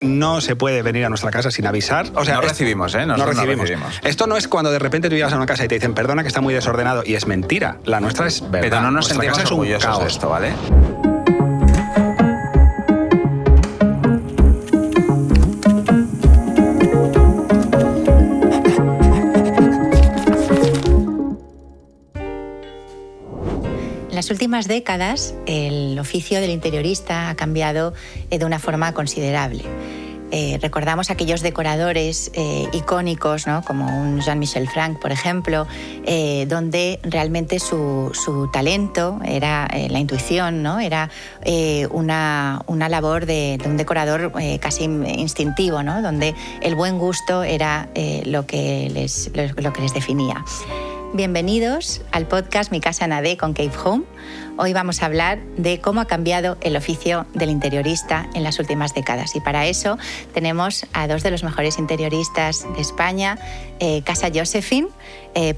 No se puede venir a nuestra casa sin avisar. O sea, no recibimos, ¿eh? No recibimos. Esto no es cuando de repente tú llegas a una casa y te dicen, perdona que está muy desordenado, y es mentira. La nuestra es verdad. Pero no nos Nuestra sentimos casa es un orgullosos caos. de esto, ¿vale? En las últimas décadas, el oficio del interiorista ha cambiado de una forma considerable. Recordamos aquellos decoradores icónicos, ¿no? Como un Jean-Michel Franck, por ejemplo, donde realmente su talento era la intuición, ¿no? Era una labor de un decorador casi instintivo, ¿no? Donde el buen gusto era lo que les definía. Bienvenidos al podcast Mi Casa en AD con Cave Home. Hoy vamos a hablar de cómo ha cambiado el oficio del interiorista en las últimas décadas. Y para eso tenemos a dos de los mejores interioristas de España, Casa Josephine,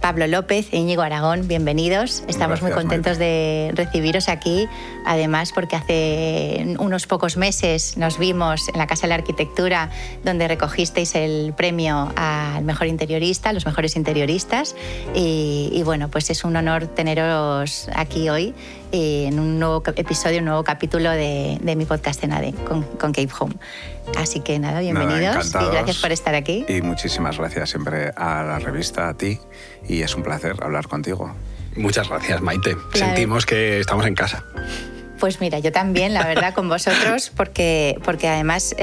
Pablo López e Íñigo Aragón. Bienvenidos. Estamos muy contentos de recibiros aquí. Además, porque hace unos pocos meses nos vimos en la Casa de la Arquitectura, donde recogisteis el premio al mejor interiorista, los mejores interioristas. Y bueno, pues es un honor teneros aquí hoy en un nuevo episodio, un nuevo capítulo de mi podcast en AD con Cave Home. Así que nada, bienvenidos y gracias por estar aquí. Y muchísimas gracias siempre a la revista, a ti, y es un placer hablar contigo. Muchas gracias, Maite. Sentimos que estamos en casa. Pues mira, yo también, la verdad, con vosotros, porque además,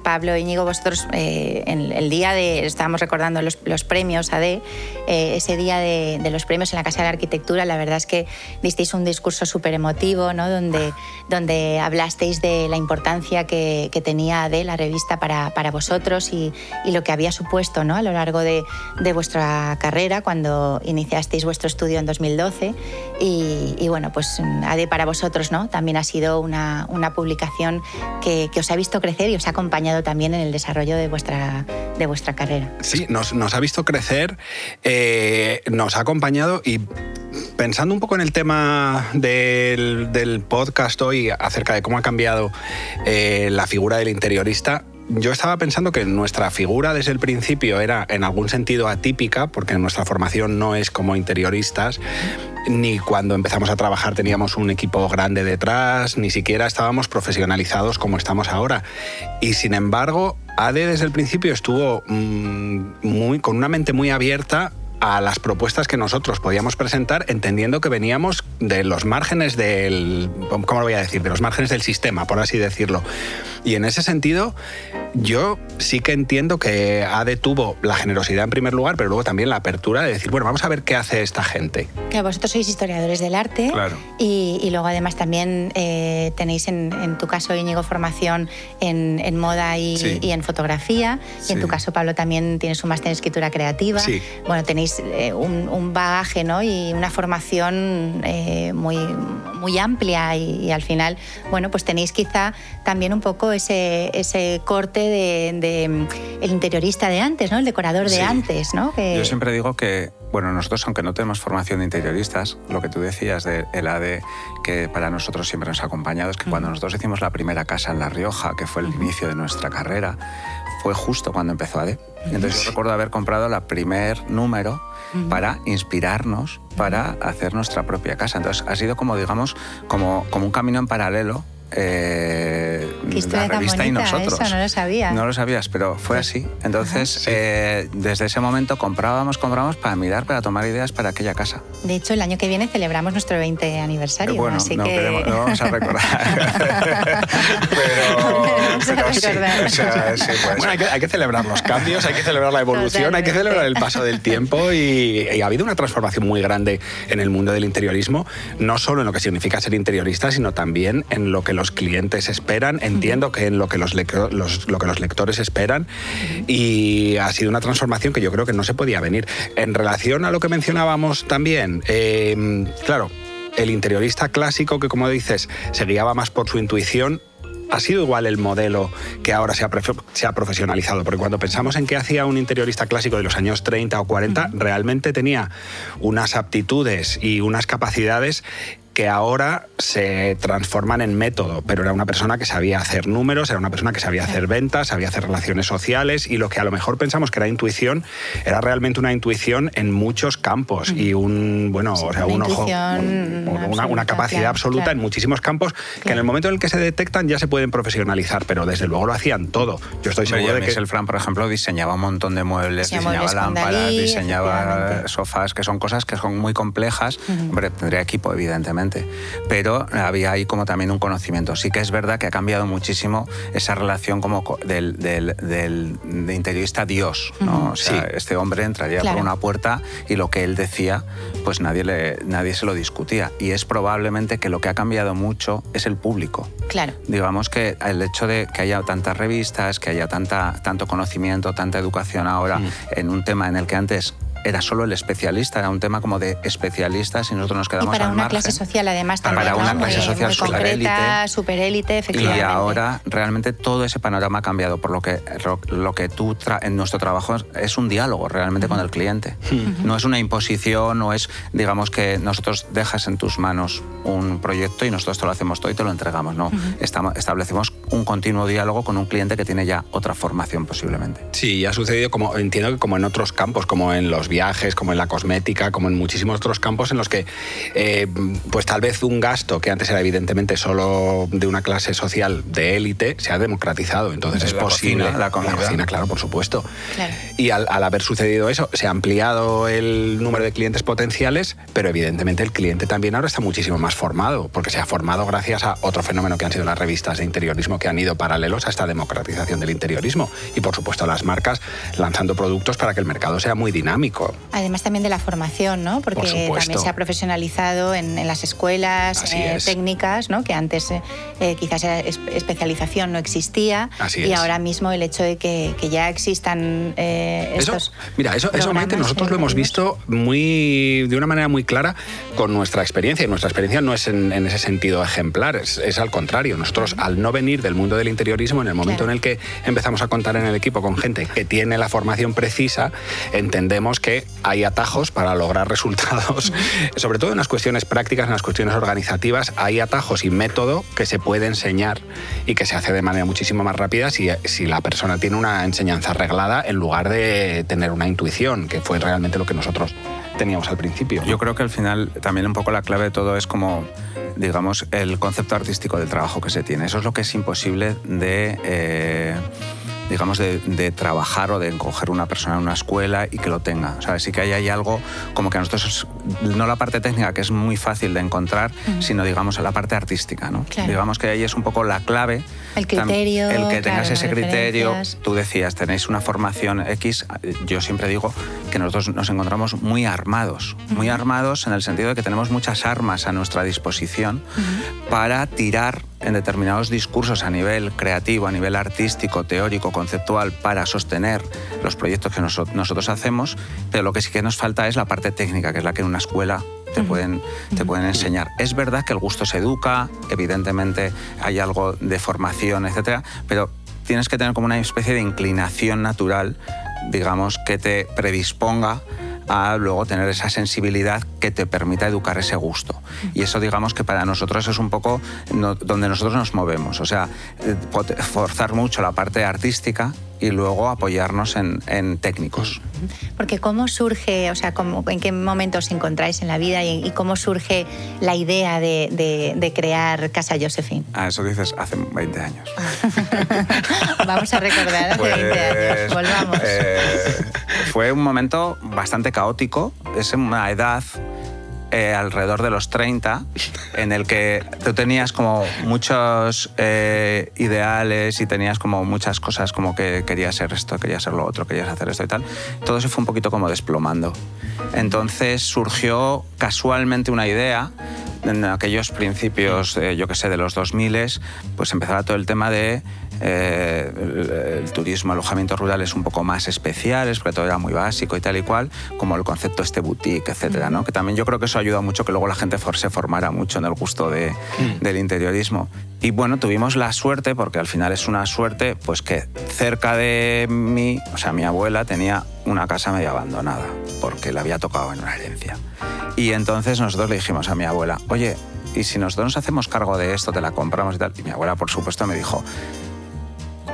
Pablo, Íñigo, vosotros, en el día estábamos recordando los premios AD, ese día de los premios en la Casa de la Arquitectura, la verdad es que disteis un discurso súper emotivo, ¿no? donde hablasteis de la importancia que tenía AD, la revista, para vosotros y lo que había supuesto, ¿no? A lo largo de vuestra carrera, cuando iniciasteis vuestro estudio en 2012. Y bueno, pues AD para vosotros, ¿no? También ha sido una publicación que os ha visto crecer y os ha acompañado también en el desarrollo de vuestra carrera. Sí, nos ha visto crecer, nos ha acompañado, y pensando un poco en el tema del podcast hoy acerca de cómo ha cambiado la figura del interiorista, yo estaba pensando que nuestra figura desde el principio era en algún sentido atípica, porque nuestra formación no es como interioristas, ni cuando empezamos a trabajar teníamos un equipo grande detrás, ni siquiera estábamos profesionalizados como estamos ahora. Y sin embargo, AD desde el principio estuvo con una mente muy abierta a las propuestas que nosotros podíamos presentar, entendiendo que veníamos de los márgenes ¿cómo lo voy a decir? De los márgenes del sistema, por así decirlo. Y en ese sentido, yo sí que entiendo que AD tuvo la generosidad en primer lugar, pero luego también la apertura de decir, bueno, vamos a ver qué hace esta gente. Claro, vosotros sois historiadores del arte. Claro. Y luego además también tenéis en tu caso, Íñigo, formación en moda y en fotografía. Sí. Y en tu caso, Pablo, también tienes un máster en escritura creativa. Sí. Bueno, tenéis un bagaje, ¿no? Y una formación muy amplia y al final, bueno, pues tenéis quizá también un poco ese corte de el interiorista de antes, ¿no? El decorador de antes, ¿no? Yo siempre digo que, bueno, nosotros, aunque no tenemos formación de interioristas, lo que tú decías del AD, que para nosotros siempre nos ha acompañado, es que cuando nosotros hicimos la primera casa en La Rioja, que fue el inicio de nuestra carrera, fue justo cuando empezó AD. Entonces yo recuerdo haber comprado el primer número para inspirarnos, para hacer nuestra propia casa. Entonces ha sido como, digamos, como un camino en paralelo. La revista y nosotros. Eso no lo sabía. No lo sabías, pero fue así. Entonces, desde ese momento comprábamos para mirar, para tomar ideas para aquella casa. De hecho, el año que viene celebramos nuestro 20 aniversario. Bueno, así no, que... no vamos a recordar. pero sí, o sea, sí, pues. Bueno, hay que celebrar los cambios, hay que celebrar la evolución, Totalmente. hay que celebrar el paso del tiempo y ha habido una transformación muy grande en el mundo del interiorismo, no solo en lo que significa ser interiorista, sino también en lo que los clientes esperan, entiendo que en lo que los lectores esperan, y ha sido una transformación que yo creo que no se podía venir. En relación a lo que mencionábamos también, claro, el interiorista clásico, que como dices, se guiaba más por su intuición, ha sido igual el modelo que ahora se ha profesionalizado, porque cuando pensamos en qué hacía un interiorista clásico de los años 30 o 40, realmente tenía unas aptitudes y unas capacidades que ahora se transforman en método, pero era una persona que sabía hacer números, era una persona que sabía hacer ventas, sabía hacer relaciones sociales, y lo que a lo mejor pensamos que era intuición, era realmente una intuición en muchos campos y un ojo, una capacidad absoluta en muchísimos campos que en el momento en el que se detectan ya se pueden profesionalizar, pero desde luego lo hacían todo. Yo estoy seguro de que el Fran, por ejemplo, diseñaba un montón de muebles, diseñaba lámparas, diseñaba sofás, que son cosas que son muy complejas. Hombre, tendría equipo, evidentemente, pero había ahí como también un conocimiento. Sí que es verdad que ha cambiado muchísimo esa relación como del interiorista Dios, ¿no? O sea, este hombre entraría por una puerta y lo que él decía, pues nadie se lo discutía. Y es probablemente que lo que ha cambiado mucho es el público. Claro. Digamos que el hecho de que haya tantas revistas, que haya tanto conocimiento, tanta educación ahora en un tema en el que antes era solo el especialista, era un tema como de especialistas y nosotros nos quedamos al margen. Y para una clase social además también, para una clase social superélite, efectivamente. Y ahora realmente todo ese panorama ha cambiado, por lo que tú en nuestro trabajo es un diálogo realmente con el cliente. No es una imposición, no es, digamos, que nosotros dejas en tus manos un proyecto y nosotros te lo hacemos todo y te lo entregamos. No, establecemos un continuo diálogo con un cliente que tiene ya otra formación posiblemente. Sí, ha sucedido entiendo que como en otros campos, como en los viajes, como en la cosmética, como en muchísimos otros campos en los que pues tal vez un gasto que antes era evidentemente solo de una clase social de élite se ha democratizado. Entonces es posible. La cocina, claro, por supuesto. Claro. Y al haber sucedido eso, se ha ampliado el número de clientes potenciales, pero evidentemente el cliente también ahora está muchísimo más formado, porque se ha formado gracias a otro fenómeno que han sido las revistas de interiorismo, que han ido paralelos a esta democratización del interiorismo. Y por supuesto las marcas lanzando productos para que el mercado sea muy dinámico. Además también de la formación, ¿no? Porque también se ha profesionalizado en las escuelas técnicas, ¿no? Que antes quizás especialización no existía. Y ahora mismo el hecho de que ya existan estos Eso, Maite, nosotros lo hemos visto de una manera muy clara con nuestra experiencia. Y nuestra experiencia no es en ese sentido ejemplar, es al contrario. Nosotros, al no venir del mundo del interiorismo, en el momento en el que empezamos a contar en el equipo con gente que tiene la formación precisa, entendemos que hay atajos para lograr resultados, sobre todo en las cuestiones prácticas, en las cuestiones organizativas, hay atajos y método que se puede enseñar y que se hace de manera muchísimo más rápida si la persona tiene una enseñanza reglada en lugar de tener una intuición, que fue realmente lo que nosotros teníamos al principio. Yo creo que al final también un poco la clave de todo es como, digamos, el concepto artístico del trabajo que se tiene. Eso es lo que es imposible de trabajar o de coger una persona en una escuela y que lo tenga. O sea, sí que hay algo como que a nosotros, no la parte técnica, que es muy fácil de encontrar, sino, digamos, la parte artística, ¿no? Claro. Digamos que ahí es un poco la clave. El criterio. El que tengas ese criterio. Tú decías, tenéis una formación X. Yo siempre digo que nosotros nos encontramos muy armados. Muy armados en el sentido de que tenemos muchas armas a nuestra disposición para tirar en determinados discursos a nivel creativo, a nivel artístico, teórico, conceptual, para sostener los proyectos que nosotros hacemos, pero lo que sí que nos falta es la parte técnica, que es la que en una escuela te pueden enseñar. Es verdad que el gusto se educa, evidentemente hay algo de formación, etcétera, pero tienes que tener como una especie de inclinación natural, digamos, que te predisponga a luego tener esa sensibilidad que te permita educar ese gusto. Y eso, digamos, que para nosotros es un poco donde nosotros nos movemos. O sea, forzar mucho la parte artística y luego apoyarnos en técnicos. Porque ¿cómo surge, o sea, en qué momento os encontráis en la vida y cómo surge la idea de crear Casa Josephine? Eso dices hace 20 años. Vamos a recordar hace 20 años. Volvamos. Fue un momento bastante caótico. Es una edad alrededor de los 30, en el que tú tenías como muchos ideales y tenías como muchas cosas como que querías ser esto, querías ser lo otro, querías hacer esto y tal. Todo se fue un poquito como desplomando. Entonces surgió casualmente una idea. En aquellos principios, yo que sé, de los 2000, pues empezaba todo el tema de el turismo, alojamientos rurales un poco más especiales, porque todo era muy básico y tal y cual, como el concepto boutique, etcétera, ¿no? Que también yo creo que eso ayuda mucho que luego la gente se formara mucho en el gusto del interiorismo. Y bueno, tuvimos la suerte, porque al final es una suerte, pues que cerca de mí, o sea, mi abuela tenía una casa medio abandonada, porque le había tocado en una herencia. Y entonces nosotros le dijimos a mi abuela, oye, ¿y si nosotros nos hacemos cargo de esto, te la compramos y tal? Y mi abuela, por supuesto, me dijo,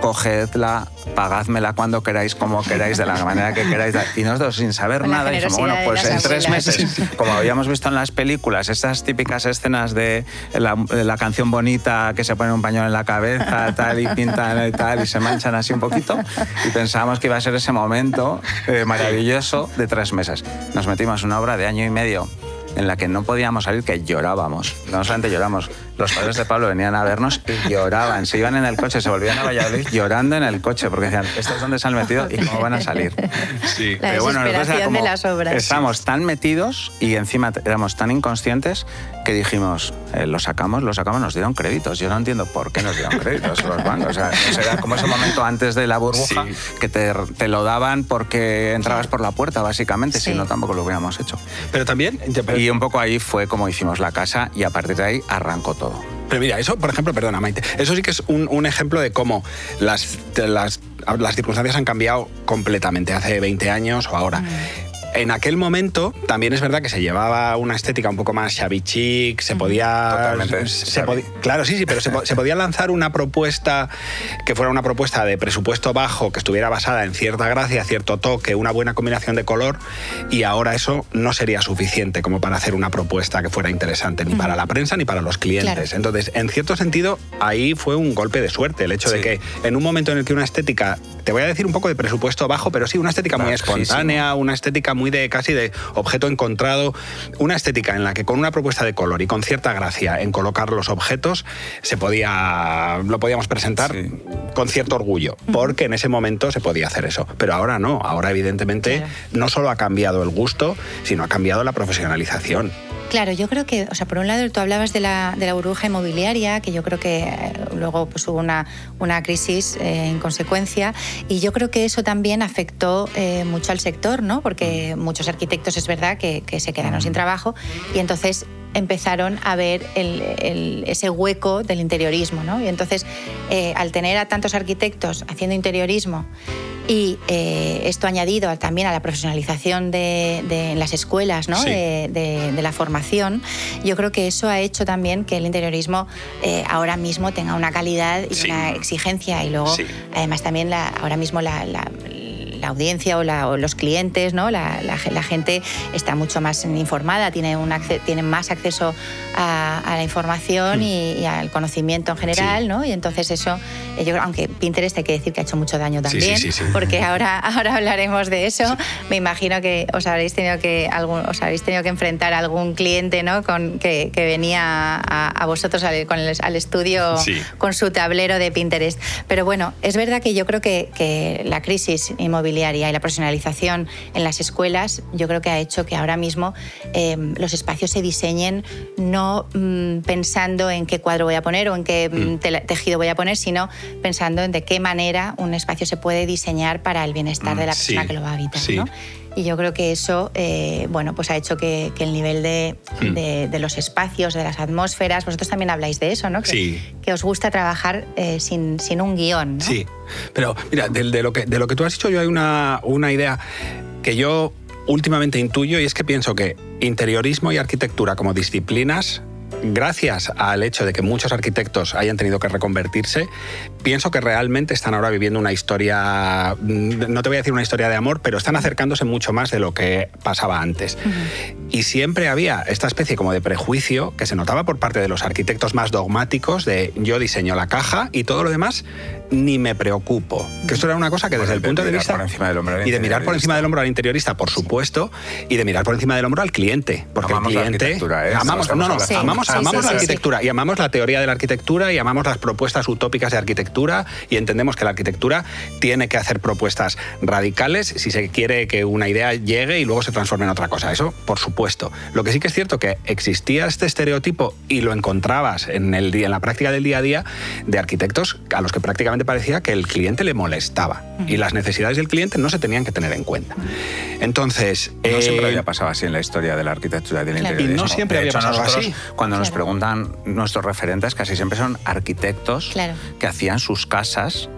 cogedla, pagádmela cuando queráis, como queráis, de la manera que queráis. Y nosotros, sin saber nada, dijimos, bueno, pues en 3 meses, como habíamos visto en las películas, estas típicas escenas de la canción bonita que se pone un pañuelo en la cabeza, tal, y pintan y tal, y se manchan así un poquito, y pensábamos que iba a ser ese momento maravilloso de 3 meses. Nos metimos en una obra de 1 año y medio en la que no podíamos salir, que llorábamos. No solamente lloramos, los padres de Pablo venían a vernos y lloraban. Se iban en el coche, se volvían a Valladolid llorando en el coche, porque decían, ¿esto es donde se han metido y cómo van a salir? Sí. La desesperación de las obras. Estábamos tan metidos y encima éramos tan inconscientes que dijimos, lo sacamos, nos dieron créditos. Yo no entiendo por qué nos dieron créditos los bancos. O sea, era como ese momento antes de la burbuja, sí, que te lo daban porque entrabas por la puerta, básicamente, sí, si no tampoco lo hubiéramos hecho. Pero también... Y un poco ahí fue como hicimos la casa y a partir de ahí arrancó todo. Pero mira, eso, por ejemplo, perdona, Maite, eso sí que es un ejemplo de cómo las circunstancias han cambiado completamente hace 20 años o ahora. En aquel momento también es verdad que se llevaba una estética un poco más shabby chic, se podía... Claro, sí, pero se podía lanzar una propuesta que fuera una propuesta de presupuesto bajo, que estuviera basada en cierta gracia, cierto toque, una buena combinación de color, y ahora eso no sería suficiente como para hacer una propuesta que fuera interesante ni para la prensa ni para los clientes. Claro. Entonces, en cierto sentido, ahí fue un golpe de suerte, el hecho de que en un momento en el que una estética, te voy a decir un poco de presupuesto bajo, pero sí, una estética muy espontánea, una estética muy casi de objeto encontrado, una estética en la que con una propuesta de color y con cierta gracia en colocar los objetos lo podíamos presentar con cierto orgullo, porque en ese momento se podía hacer eso. Pero ahora no, ahora evidentemente no solo ha cambiado el gusto, sino ha cambiado la profesionalización. Claro, yo creo que, o sea, por un lado tú hablabas de la burbuja inmobiliaria, que yo creo que luego pues, hubo una crisis en consecuencia, y yo creo que eso también afectó mucho al sector, ¿no? Porque muchos arquitectos es verdad que se quedaron sin trabajo y entonces empezaron a ver ese hueco del interiorismo, ¿no? Y entonces, al tener a tantos arquitectos haciendo interiorismo y esto añadido también a la profesionalización de las escuelas, ¿no? de la formación, yo creo que eso ha hecho también que el interiorismo ahora mismo tenga una calidad y una exigencia, y luego además también ahora mismo la audiencia o los clientes, ¿no? La gente está mucho más informada, tiene más acceso a la información y al conocimiento en general, ¿no? Y entonces eso, yo creo, aunque Pinterest hay que decir que ha hecho mucho daño también, porque ahora hablaremos de eso. Me imagino que os habréis tenido que enfrentar a algún cliente, ¿no? que venía a vosotros al estudio con su tablero de Pinterest. Pero bueno, es verdad que yo creo que la crisis inmobiliaria y la profesionalización en las escuelas, yo creo que ha hecho que ahora mismo los espacios se diseñen no pensando en qué cuadro voy a poner o en qué tejido voy a poner, sino pensando en de qué manera un espacio se puede diseñar para el bienestar de la persona que lo va a habitar, ¿no? Y yo creo que eso pues ha hecho que el nivel de los espacios, de las atmósferas, vosotros también habláis de eso, ¿no? Que os gusta trabajar sin un guión, ¿no? Sí, pero mira, de lo que tú has dicho, yo hay una idea que yo últimamente intuyo, y es que pienso que interiorismo y arquitectura como disciplinas, gracias al hecho de que muchos arquitectos hayan tenido que reconvertirse, pienso que realmente están ahora viviendo una historia, no te voy a decir una historia de amor, pero están acercándose mucho más de lo que pasaba antes. Y siempre había esta especie como de prejuicio que se notaba por parte de los arquitectos más dogmáticos de yo diseño la caja y todo lo demás ni me preocupo. Que esto era una cosa que desde el punto de vista... Y de mirar por encima del hombro al interiorista, por supuesto, y de mirar por encima del hombro al cliente. Porque amamos el cliente... la arquitectura, ¿eh? Amamos la arquitectura y amamos la teoría de la arquitectura y amamos las propuestas utópicas de arquitectura, y entendemos que la arquitectura tiene que hacer propuestas radicales si se quiere que una idea llegue y luego se transforme en otra cosa. Eso, por supuesto. Lo que sí que es cierto que existía este estereotipo, y lo encontrabas en la práctica del día a día, de arquitectos a los que prácticamente parecía que el cliente le molestaba y las necesidades del cliente no se tenían que tener en cuenta. Entonces... No siempre había pasado así en la historia de la arquitectura y del interiorismo. Y no siempre había pasado así. Cuando nos preguntan nuestros referentes, casi siempre son arquitectos que hacían sus casas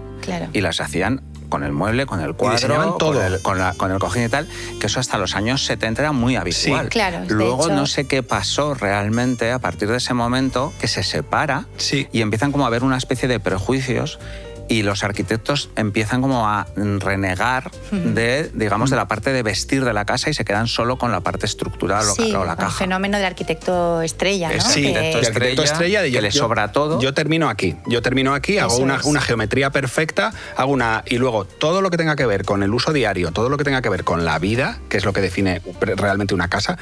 y las hacían con el mueble, con el cuadro, todo. Con el cojín y tal, que eso hasta los años 70 era muy habitual. Sí, claro. Luego hecho, no sé qué pasó realmente a partir de ese momento, que se separa y empiezan como a haber una especie de prejuicios y los arquitectos empiezan como a renegar de, digamos, de la parte de vestir de la casa y se quedan solo con la parte estructural o la caja. El fenómeno del arquitecto estrella, ¿no? Sí, el arquitecto estrella que le sobra todo. Yo termino aquí, hago una geometría perfecta, y luego todo lo que tenga que ver con el uso diario, todo lo que tenga que ver con la vida, que es lo que define realmente una casa,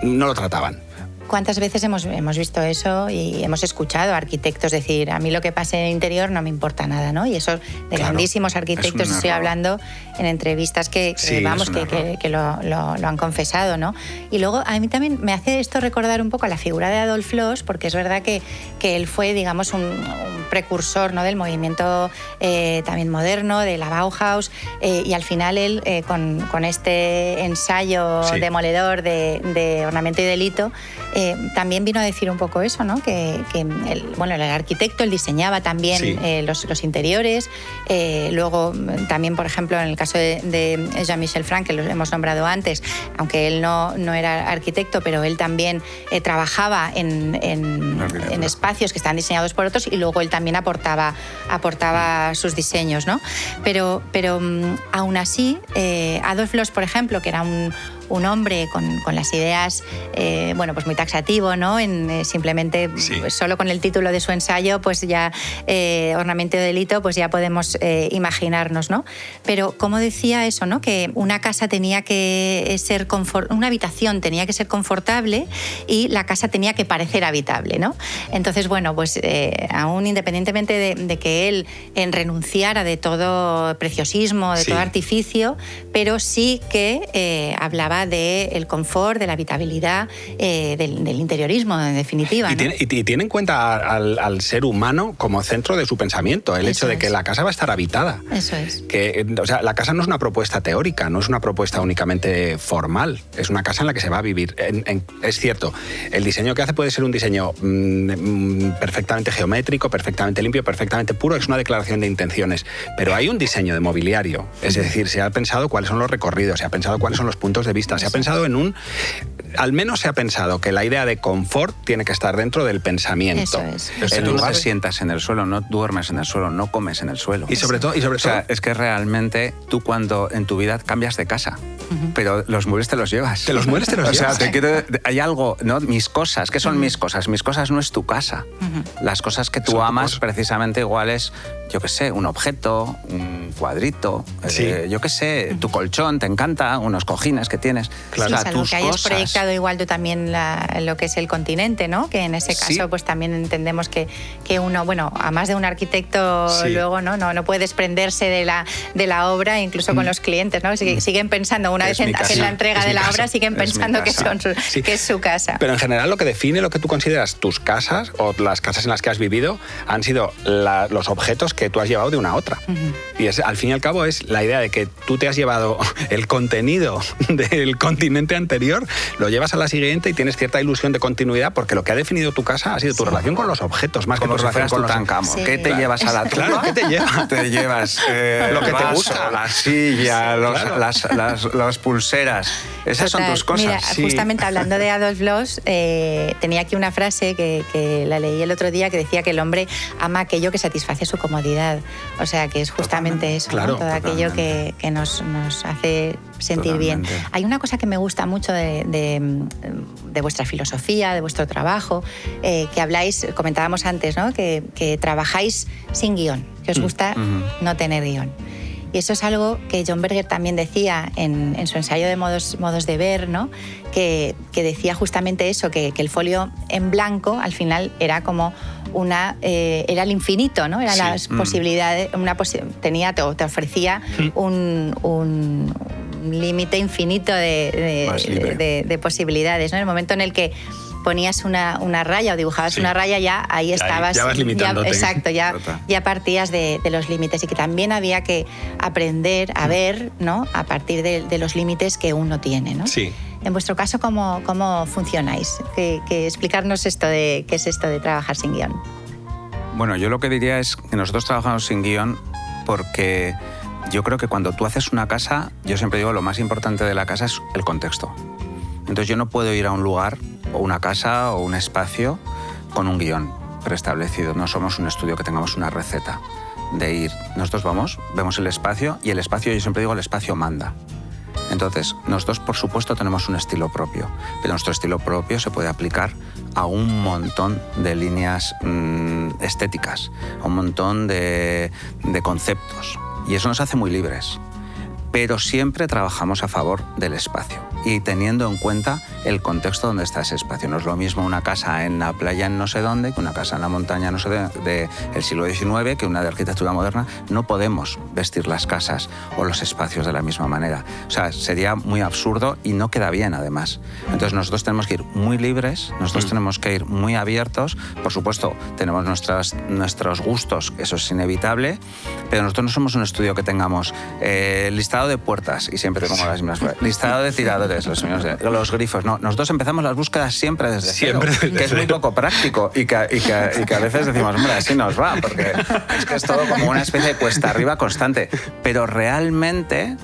no lo trataban. ¿Cuántas veces hemos visto eso y hemos escuchado a arquitectos decir, a mí lo que pase en el interior no me importa nada, ¿no? Y eso de grandísimos arquitectos estoy hablando en entrevistas que lo han confesado, ¿no? Y luego a mí también me hace esto recordar un poco a la figura de Adolf Loos, porque es verdad que él fue, digamos, un precursor, ¿no?, del movimiento también moderno, de la Bauhaus, y al final él, con este ensayo demoledor de Ornamento y Delito, también vino a decir un poco eso, ¿no? Que el arquitecto, él diseñaba también los interiores. Luego también, por ejemplo, en el caso de Jean-Michel Frank, que lo hemos nombrado antes, aunque él no era arquitecto, pero él también trabajaba en espacios que estaban diseñados por otros y luego él también aportaba sus diseños, ¿no? Pero aún así, Adolf Loos, por ejemplo, que era un hombre con las ideas, pues muy taxativo, ¿no? Simplemente pues solo con el título de su ensayo, pues ya Ornamento y Delito, pues ya podemos imaginarnos, ¿no? Pero como decía eso, ¿no? Que una casa tenía que ser una habitación tenía que ser confortable y la casa tenía que parecer habitable, ¿no? Entonces, bueno, pues aún independientemente de que él renunciara de todo preciosismo, de todo artificio, pero sí que hablaba del confort, de la habitabilidad, del interiorismo, en definitiva, ¿no? Y tiene en cuenta al ser humano como centro de su pensamiento, el hecho de que la casa va a estar habitada. Eso es. O sea, la casa no es una propuesta teórica, no es una propuesta únicamente formal, es una casa en la que se va a vivir. Es cierto, el diseño que hace puede ser un diseño perfectamente geométrico, perfectamente limpio, perfectamente puro, es una declaración de intenciones, pero hay un diseño de mobiliario, es decir, se ha pensado cuáles son los recorridos, se ha pensado cuáles son los puntos de vista, se ha pensado al menos se ha pensado que la idea de confort tiene que estar dentro del pensamiento. Eso es. Tú no te sientas en el suelo, no duermes en el suelo, no comes en el suelo. Y sobre todo, o sea, es que realmente tú cuando en tu vida cambias de casa, pero los muebles te los llevas. O sea, hay algo, ¿no? Mis cosas, ¿qué son mis cosas? Mis cosas no es tu casa. Las cosas que tú amas precisamente igual es, yo qué sé, un objeto, un cuadrito, yo qué sé, tu colchón, te encanta, unos cojines que tienes. Claro. Sí, salvo que hayas proyectado igual tú también lo que es el continente, ¿no? Que en ese caso pues también entendemos que uno, bueno, a más de un arquitecto luego no puede desprenderse de la obra, incluso con los clientes, ¿no? Siguen pensando, una vez hacen la entrega de la obra, siguen pensando que es su casa. Pero en general lo que define lo que tú consideras tus casas o las casas en las que has vivido han sido los objetos que tú has llevado de una a otra. Y al fin y al cabo es la idea de que tú te has llevado el contenido del continente anterior, lo llevas a la siguiente y tienes cierta ilusión de continuidad porque lo que ha definido tu casa ha sido tu relación con los objetos, más como que tu relación con Tutankamón. ¿Qué te llevas a la tumba? Claro, ¿qué te llevas? Te llevas lo que te gusta, la silla, las pulseras. Esas son tus cosas. Mira, justamente hablando de Adolf Loos, tenía aquí una frase que la leí el otro día que decía que el hombre ama aquello que satisface su comodidad. O sea, que es justamente eso, claro, ¿no? Todo aquello que nos hace sentir bien. Hay una cosa que me gusta mucho de vuestra filosofía, de vuestro trabajo, que habláis, comentábamos antes, ¿no? Que trabajáis sin guión, que os gusta no tener guión. Y eso es algo que John Berger también decía en su ensayo de modos de ver, ¿no? Que decía justamente eso, que el folio en blanco al final era como era el infinito, ¿no? Eran las posibilidades, te ofrecía un límite infinito de posibilidades, ¿no? En el momento en el que ponías una raya o dibujabas una raya, ya ahí estabas. Ya vas limitándote. Exacto, ya partías de los límites y que también había que aprender a ver, ¿no? A partir de los límites que uno tiene, ¿no? Sí. En vuestro caso, ¿cómo funcionáis? Explicarnos qué es esto de trabajar sin guión. Bueno, yo lo que diría es que nosotros trabajamos sin guión porque yo creo que cuando tú haces una casa, yo siempre digo lo más importante de la casa es el contexto. Entonces yo no puedo ir a un lugar o una casa o un espacio con un guión preestablecido. No somos un estudio que tengamos una receta de ir. Nosotros vamos, vemos el espacio y el espacio, yo siempre digo, el espacio manda. Entonces, nosotros, por supuesto, tenemos un estilo propio, pero nuestro estilo propio se puede aplicar a un montón de líneas estéticas, a un montón de conceptos. Y eso nos hace muy libres. Pero siempre trabajamos a favor del espacio y teniendo en cuenta el contexto donde está ese espacio. No es lo mismo una casa en la playa en no sé dónde que una casa en la montaña no sé del siglo XIX, que una de arquitectura moderna. No podemos vestir las casas o los espacios de la misma manera. O sea, sería muy absurdo y no queda bien, además. Entonces nosotros tenemos que ir muy libres, nosotros tenemos que ir muy abiertos. Por supuesto, tenemos nuestros gustos, eso es inevitable, pero nosotros no somos un estudio que tengamos listado de puertas, y siempre tengo las mismas, listado de tiradores, los grifos. No, nosotros empezamos las búsquedas siempre desde cero, que es muy poco práctico y que a veces decimos, hombre, así nos va, porque es que es todo como una especie de cuesta arriba constante. Pero realmente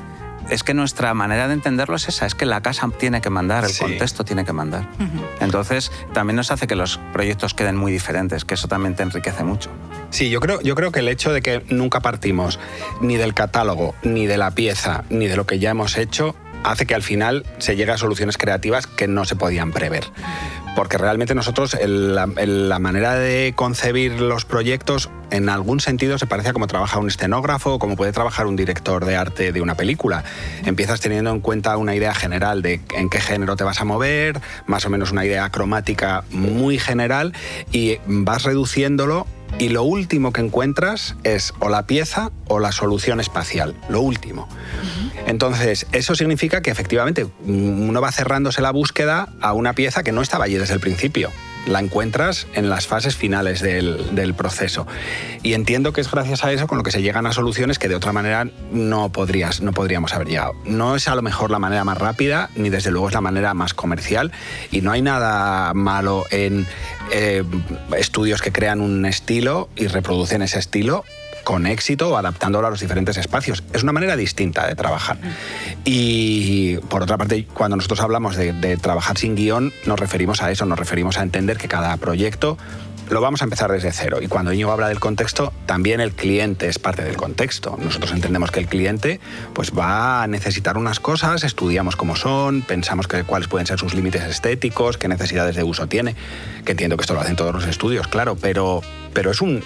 es que nuestra manera de entenderlo es esa, es que la casa tiene que mandar, el contexto tiene que mandar. Entonces, también nos hace que los proyectos queden muy diferentes, que eso también te enriquece mucho. Sí, yo creo que el hecho de que nunca partimos ni del catálogo, ni de la pieza, ni de lo que ya hemos hecho, hace que al final se llegue a soluciones creativas que no se podían prever. Porque realmente nosotros, la manera de concebir los proyectos, en algún sentido se parece a cómo trabaja un escenógrafo o cómo puede trabajar un director de arte de una película. Empiezas teniendo en cuenta una idea general de en qué género te vas a mover, más o menos una idea cromática muy general, y vas reduciéndolo. Y lo último que encuentras es o la pieza o la solución espacial, lo último. Entonces, eso significa que efectivamente uno va cerrándose la búsqueda a una pieza que no estaba allí desde el principio. La encuentras en las fases finales del proceso. Y entiendo que es gracias a eso con lo que se llegan a soluciones que de otra manera no podríamos haber llegado. No es a lo mejor la manera más rápida, ni desde luego es la manera más comercial, y no hay nada malo en estudios que crean un estilo y reproducen ese estilo con éxito o adaptándolo a los diferentes espacios. Es una manera distinta de trabajar. Y por otra parte, cuando nosotros hablamos de trabajar sin guión, nos referimos a eso, nos referimos a entender que cada proyecto lo vamos a empezar desde cero. Y cuando Íñigo habla del contexto, también el cliente es parte del contexto. Nosotros entendemos que el cliente pues, va a necesitar unas cosas, estudiamos cómo son, pensamos cuáles pueden ser sus límites estéticos, qué necesidades de uso tiene, que entiendo que esto lo hacen todos los estudios, claro, pero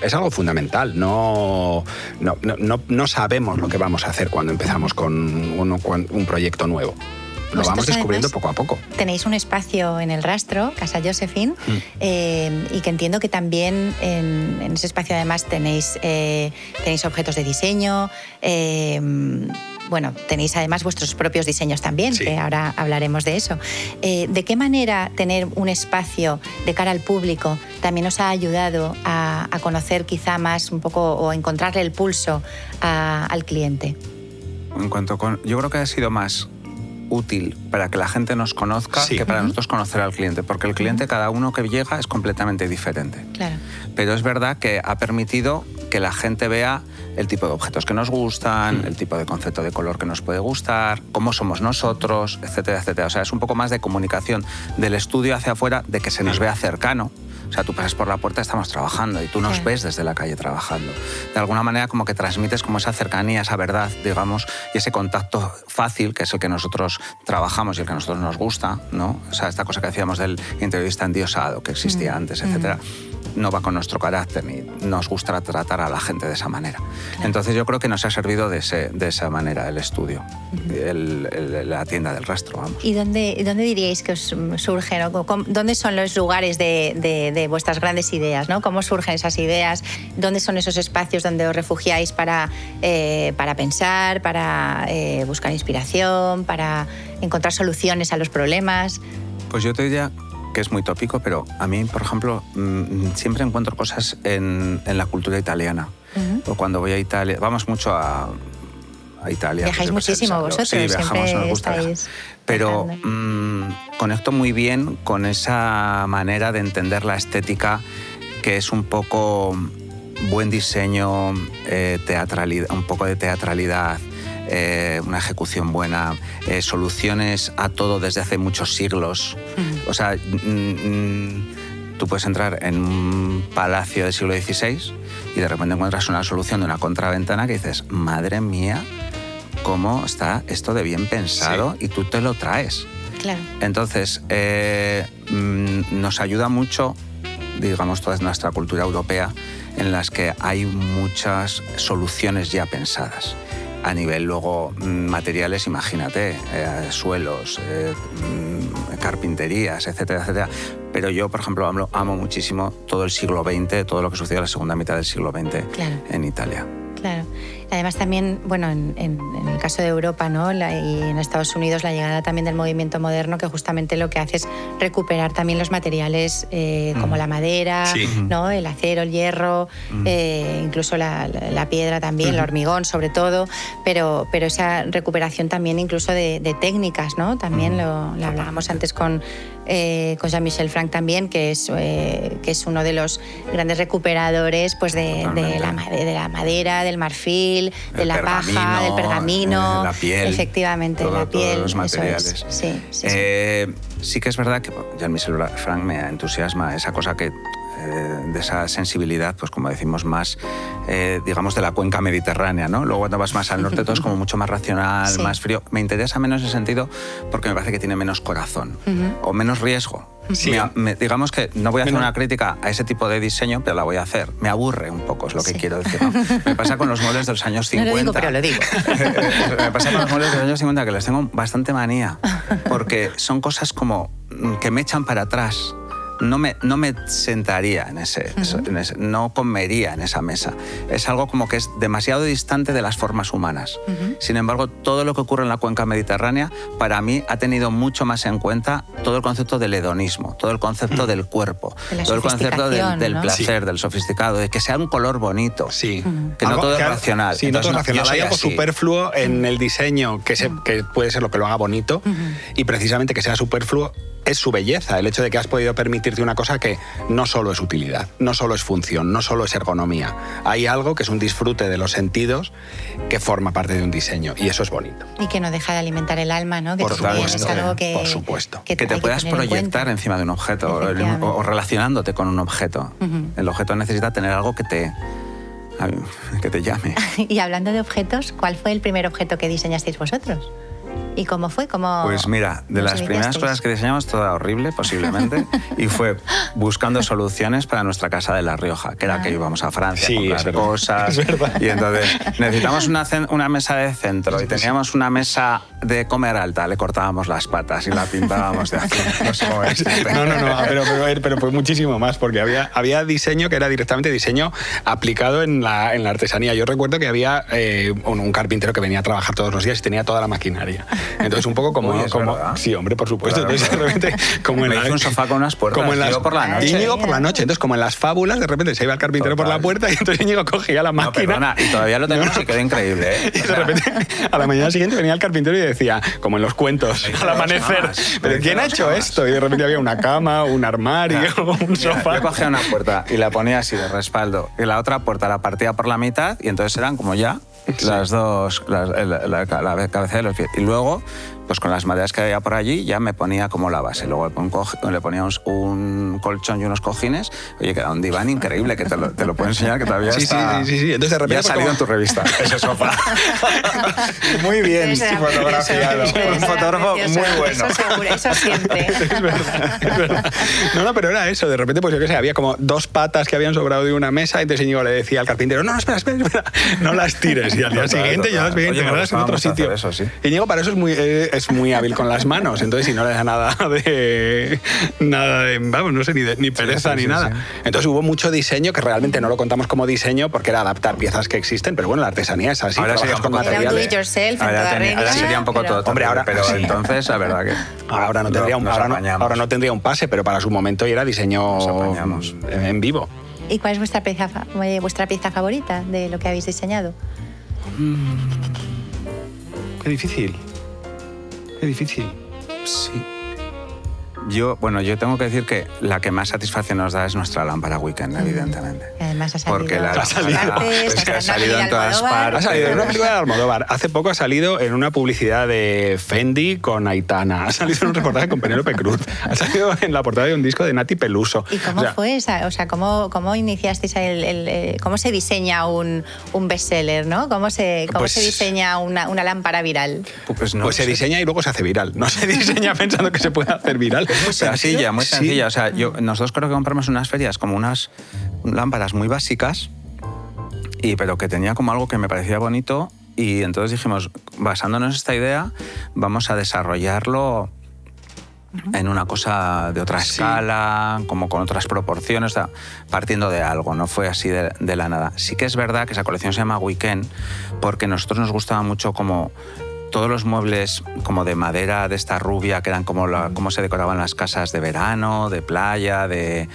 es algo fundamental. No sabemos lo que vamos a hacer cuando empezamos con un proyecto nuevo. Lo vamos descubriendo poco a poco. Tenéis un espacio en el Rastro, Casa Josephine, y que entiendo que también en ese espacio además tenéis objetos de diseño, tenéis además vuestros propios diseños también, que ahora hablaremos de eso. ¿De qué manera tener un espacio de cara al público también os ha ayudado a conocer quizá más un poco o encontrarle el pulso al cliente? Yo creo que ha sido más útil para que la gente nos conozca que para nosotros conocer al cliente, porque el cliente, cada uno que llega, es completamente diferente. Claro. Pero es verdad que ha permitido que la gente vea el tipo de objetos que nos gustan, el tipo de concepto de color que nos puede gustar, cómo somos nosotros, etcétera, etcétera. O sea, es un poco más de comunicación del estudio hacia afuera, de que se nos vea cercano. O sea, tú pasas por la puerta, estamos trabajando y tú nos ves desde la calle trabajando. De alguna manera como que transmites como esa cercanía, esa verdad, digamos, y ese contacto fácil, que es el que nosotros trabajamos y el que a nosotros nos gusta, ¿no? O sea, esta cosa que decíamos del interiorista endiosado, que existía antes, etcétera, no va con nuestro carácter ni nos gusta tratar a la gente de esa manera. Claro. Entonces yo creo que nos ha servido de esa manera el estudio, la tienda del Rastro, vamos. ¿Y dónde diríais que os surgen? ¿Dónde son los lugares de vuestras grandes ideas, ¿no? ¿Cómo surgen esas ideas? ¿Dónde son esos espacios donde os refugiáis para pensar, para buscar inspiración, para encontrar soluciones a los problemas? Pues yo te diría que es muy tópico, pero a mí, por ejemplo, siempre encuentro cosas en la cultura italiana. O cuando voy a Italia, vamos mucho a Italia. Viajáis muchísimo vosotros. Sí, viajamos, nos gusta viajar. Pero conecto muy bien con esa manera de entender la estética, que es un poco buen diseño, teatralidad, un poco de teatralidad, una ejecución buena, soluciones a todo desde hace muchos siglos. O sea, tú puedes entrar en un palacio del siglo XVI y de repente encuentras una solución de una contraventana que dices, madre mía, cómo está esto de bien pensado, y tú te lo traes. Claro. Entonces, nos ayuda mucho, digamos, toda nuestra cultura europea, en las que hay muchas soluciones ya pensadas. A nivel luego materiales, imagínate, suelos, carpinterías, etcétera, etcétera. Pero yo, por ejemplo, amo muchísimo todo el siglo XX, todo lo que sucedió en la segunda mitad del siglo XX en Italia. Claro. Además también, bueno, en el caso de Europa, ¿no? Y en Estados Unidos, la llegada también del movimiento moderno, que justamente lo que hace es recuperar también los materiales como la madera, ¿no? El acero, el hierro, incluso la piedra también, el hormigón sobre todo, pero esa recuperación también incluso de técnicas, ¿no? También lo hablábamos antes con Jean-Michel Frank también, que es uno de los grandes recuperadores pues, de la madera, del marfil, de la paja, del pergamino, la piel, efectivamente, la piel, todos los materiales. Sí que es verdad que Jean-Michel Frank me entusiasma esa cosa que de esa sensibilidad, pues como decimos, más, digamos, de la cuenca mediterránea, ¿no? Luego cuando vas más al norte todo es como mucho más racional, más frío. Me interesa menos ese sentido porque me parece que tiene menos corazón o menos riesgo. Digamos que no voy a hacer una crítica a ese tipo de diseño, pero la voy a hacer. Me aburre un poco, es lo que quiero decir, ¿no? Me pasa con los muebles de los años 50. No lo digo, pero lo digo. Me pasa con los muebles de los años 50 que les tengo bastante manía, porque son cosas como que me echan para atrás. No me sentaría en ese, no comería en esa mesa. Es algo como que es demasiado distante de las formas humanas. Sin embargo, todo lo que ocurre en la cuenca mediterránea, para mí, ha tenido mucho más en cuenta todo el concepto del hedonismo, todo el concepto del cuerpo, todo el concepto del placer, del sofisticado, de que sea un color bonito, que no todo es racional. Sí, no todo es racional. Hay algo superfluo en el diseño que puede ser lo que lo haga bonito, y precisamente que sea superfluo es su belleza, el hecho de que has podido permitirte una cosa que no solo es utilidad, no solo es función, no solo es ergonomía. Hay algo que es un disfrute de los sentidos que forma parte de un diseño, y eso es bonito. Y que no deja de alimentar el alma, ¿no? Que por supuesto, es algo que, por supuesto. Que te puedas proyectar encima de un objeto o relacionándote con un objeto. El objeto necesita tener algo que te llame. Y hablando de objetos, ¿cuál fue el primer objeto que diseñasteis vosotros? ¿Y cómo fue? Pues mira, de las primeras cosas que diseñamos, todo era horrible, posiblemente, y fue buscando soluciones para nuestra casa de La Rioja, que era que íbamos a Francia a comprar cosas. Y entonces necesitamos una mesa de centro y teníamos una mesa de comer alta, le cortábamos las patas y la pintábamos de azul. No sé cómo es. pero fue muchísimo más, porque había diseño que era directamente diseño aplicado en la artesanía. Yo recuerdo que había un carpintero que venía a trabajar todos los días y tenía toda la maquinaria. Entonces un poco como sí, hombre, por supuesto. Claro, entonces de repente como me hizo un sofá con unas puertas. Íñigo por la noche. Íñigo por la noche. Entonces como en las fábulas de repente se iba el carpintero por la puerta y entonces Íñigo cogía la máquina. Perdona, y todavía lo tenemos y quedó increíble, ¿eh? Y de repente a la mañana siguiente venía el carpintero y decía, como en los cuentos, al amanecer, ¿pero quién ha hecho esto? Y de repente había una cama, un armario, un sofá. Yo cogía una puerta y la ponía así de respaldo y la otra puerta la partía por la mitad y entonces eran como ya las dos, la cabeza de los pies. Y luego, pues con las maderas que había por allí, ya me ponía como la base. Luego le poníamos un colchón y unos cojines. Oye, queda un diván increíble, que te lo puedo enseñar, que todavía está... Sí. Entonces de repente ya ha salido en tu revista, ese sofá. Muy bien fotografiado. Un fotógrafo muy bueno. Eso seguro, eso siempre. Es verdad. No, pero era eso. De repente, pues yo qué sé, había como dos patas que habían sobrado de una mesa y entonces Íñigo le decía al carpintero, no, espera, no las tires. Y al día siguiente ya las veía integradas en otro sitio. Eso, sí. Íñigo para eso es muy hábil con las manos, entonces si no le da nada de vamos, no sé, ni pereza ni nada. Entonces hubo mucho diseño que realmente no lo contamos como diseño porque era adaptar piezas que existen, pero bueno, la artesanía es así. Ahora trabajas con materiales. materiales. Do it yourself, ahora sería un poco todo. Hombre, ahora, pero entonces la verdad que ahora no tendría un pase, pero para su momento era diseño en vivo. ¿Y cuál es vuestra pieza favorita de lo que habéis diseñado? Qué difícil. Sí. Yo tengo que decir que la que más satisfacción nos da es nuestra lámpara Weekend, evidentemente. Y además ha salido, Porque ha salido en todas partes. Ha salido en una película de Almodóvar. Hace poco ha salido en una publicidad de Fendi con Aitana. Ha salido en un reportaje con Penélope Cruz. Ha salido en la portada de un disco de Nati Peluso. ¿Y cómo fue esa? O sea, ¿cómo iniciasteis cómo se diseña un bestseller, ¿no? ¿Cómo se diseña una lámpara viral? Pues se diseña y luego se hace viral. No se diseña pensando que se puede hacer viral. Es muy sencilla, muy sencilla. O sea, nosotros creo que compramos unas ferias como unas lámparas muy básicas, pero que tenía como algo que me parecía bonito, y entonces dijimos, basándonos en esta idea, vamos a desarrollarlo en una cosa de otra escala, como con otras proporciones, o sea, partiendo de algo, no fue así de la nada. Sí que es verdad que esa colección se llama Weekend porque a nosotros nos gustaba mucho como todos los muebles como de madera de esta rubia, que eran como cómo se decoraban las casas de verano, de playa, de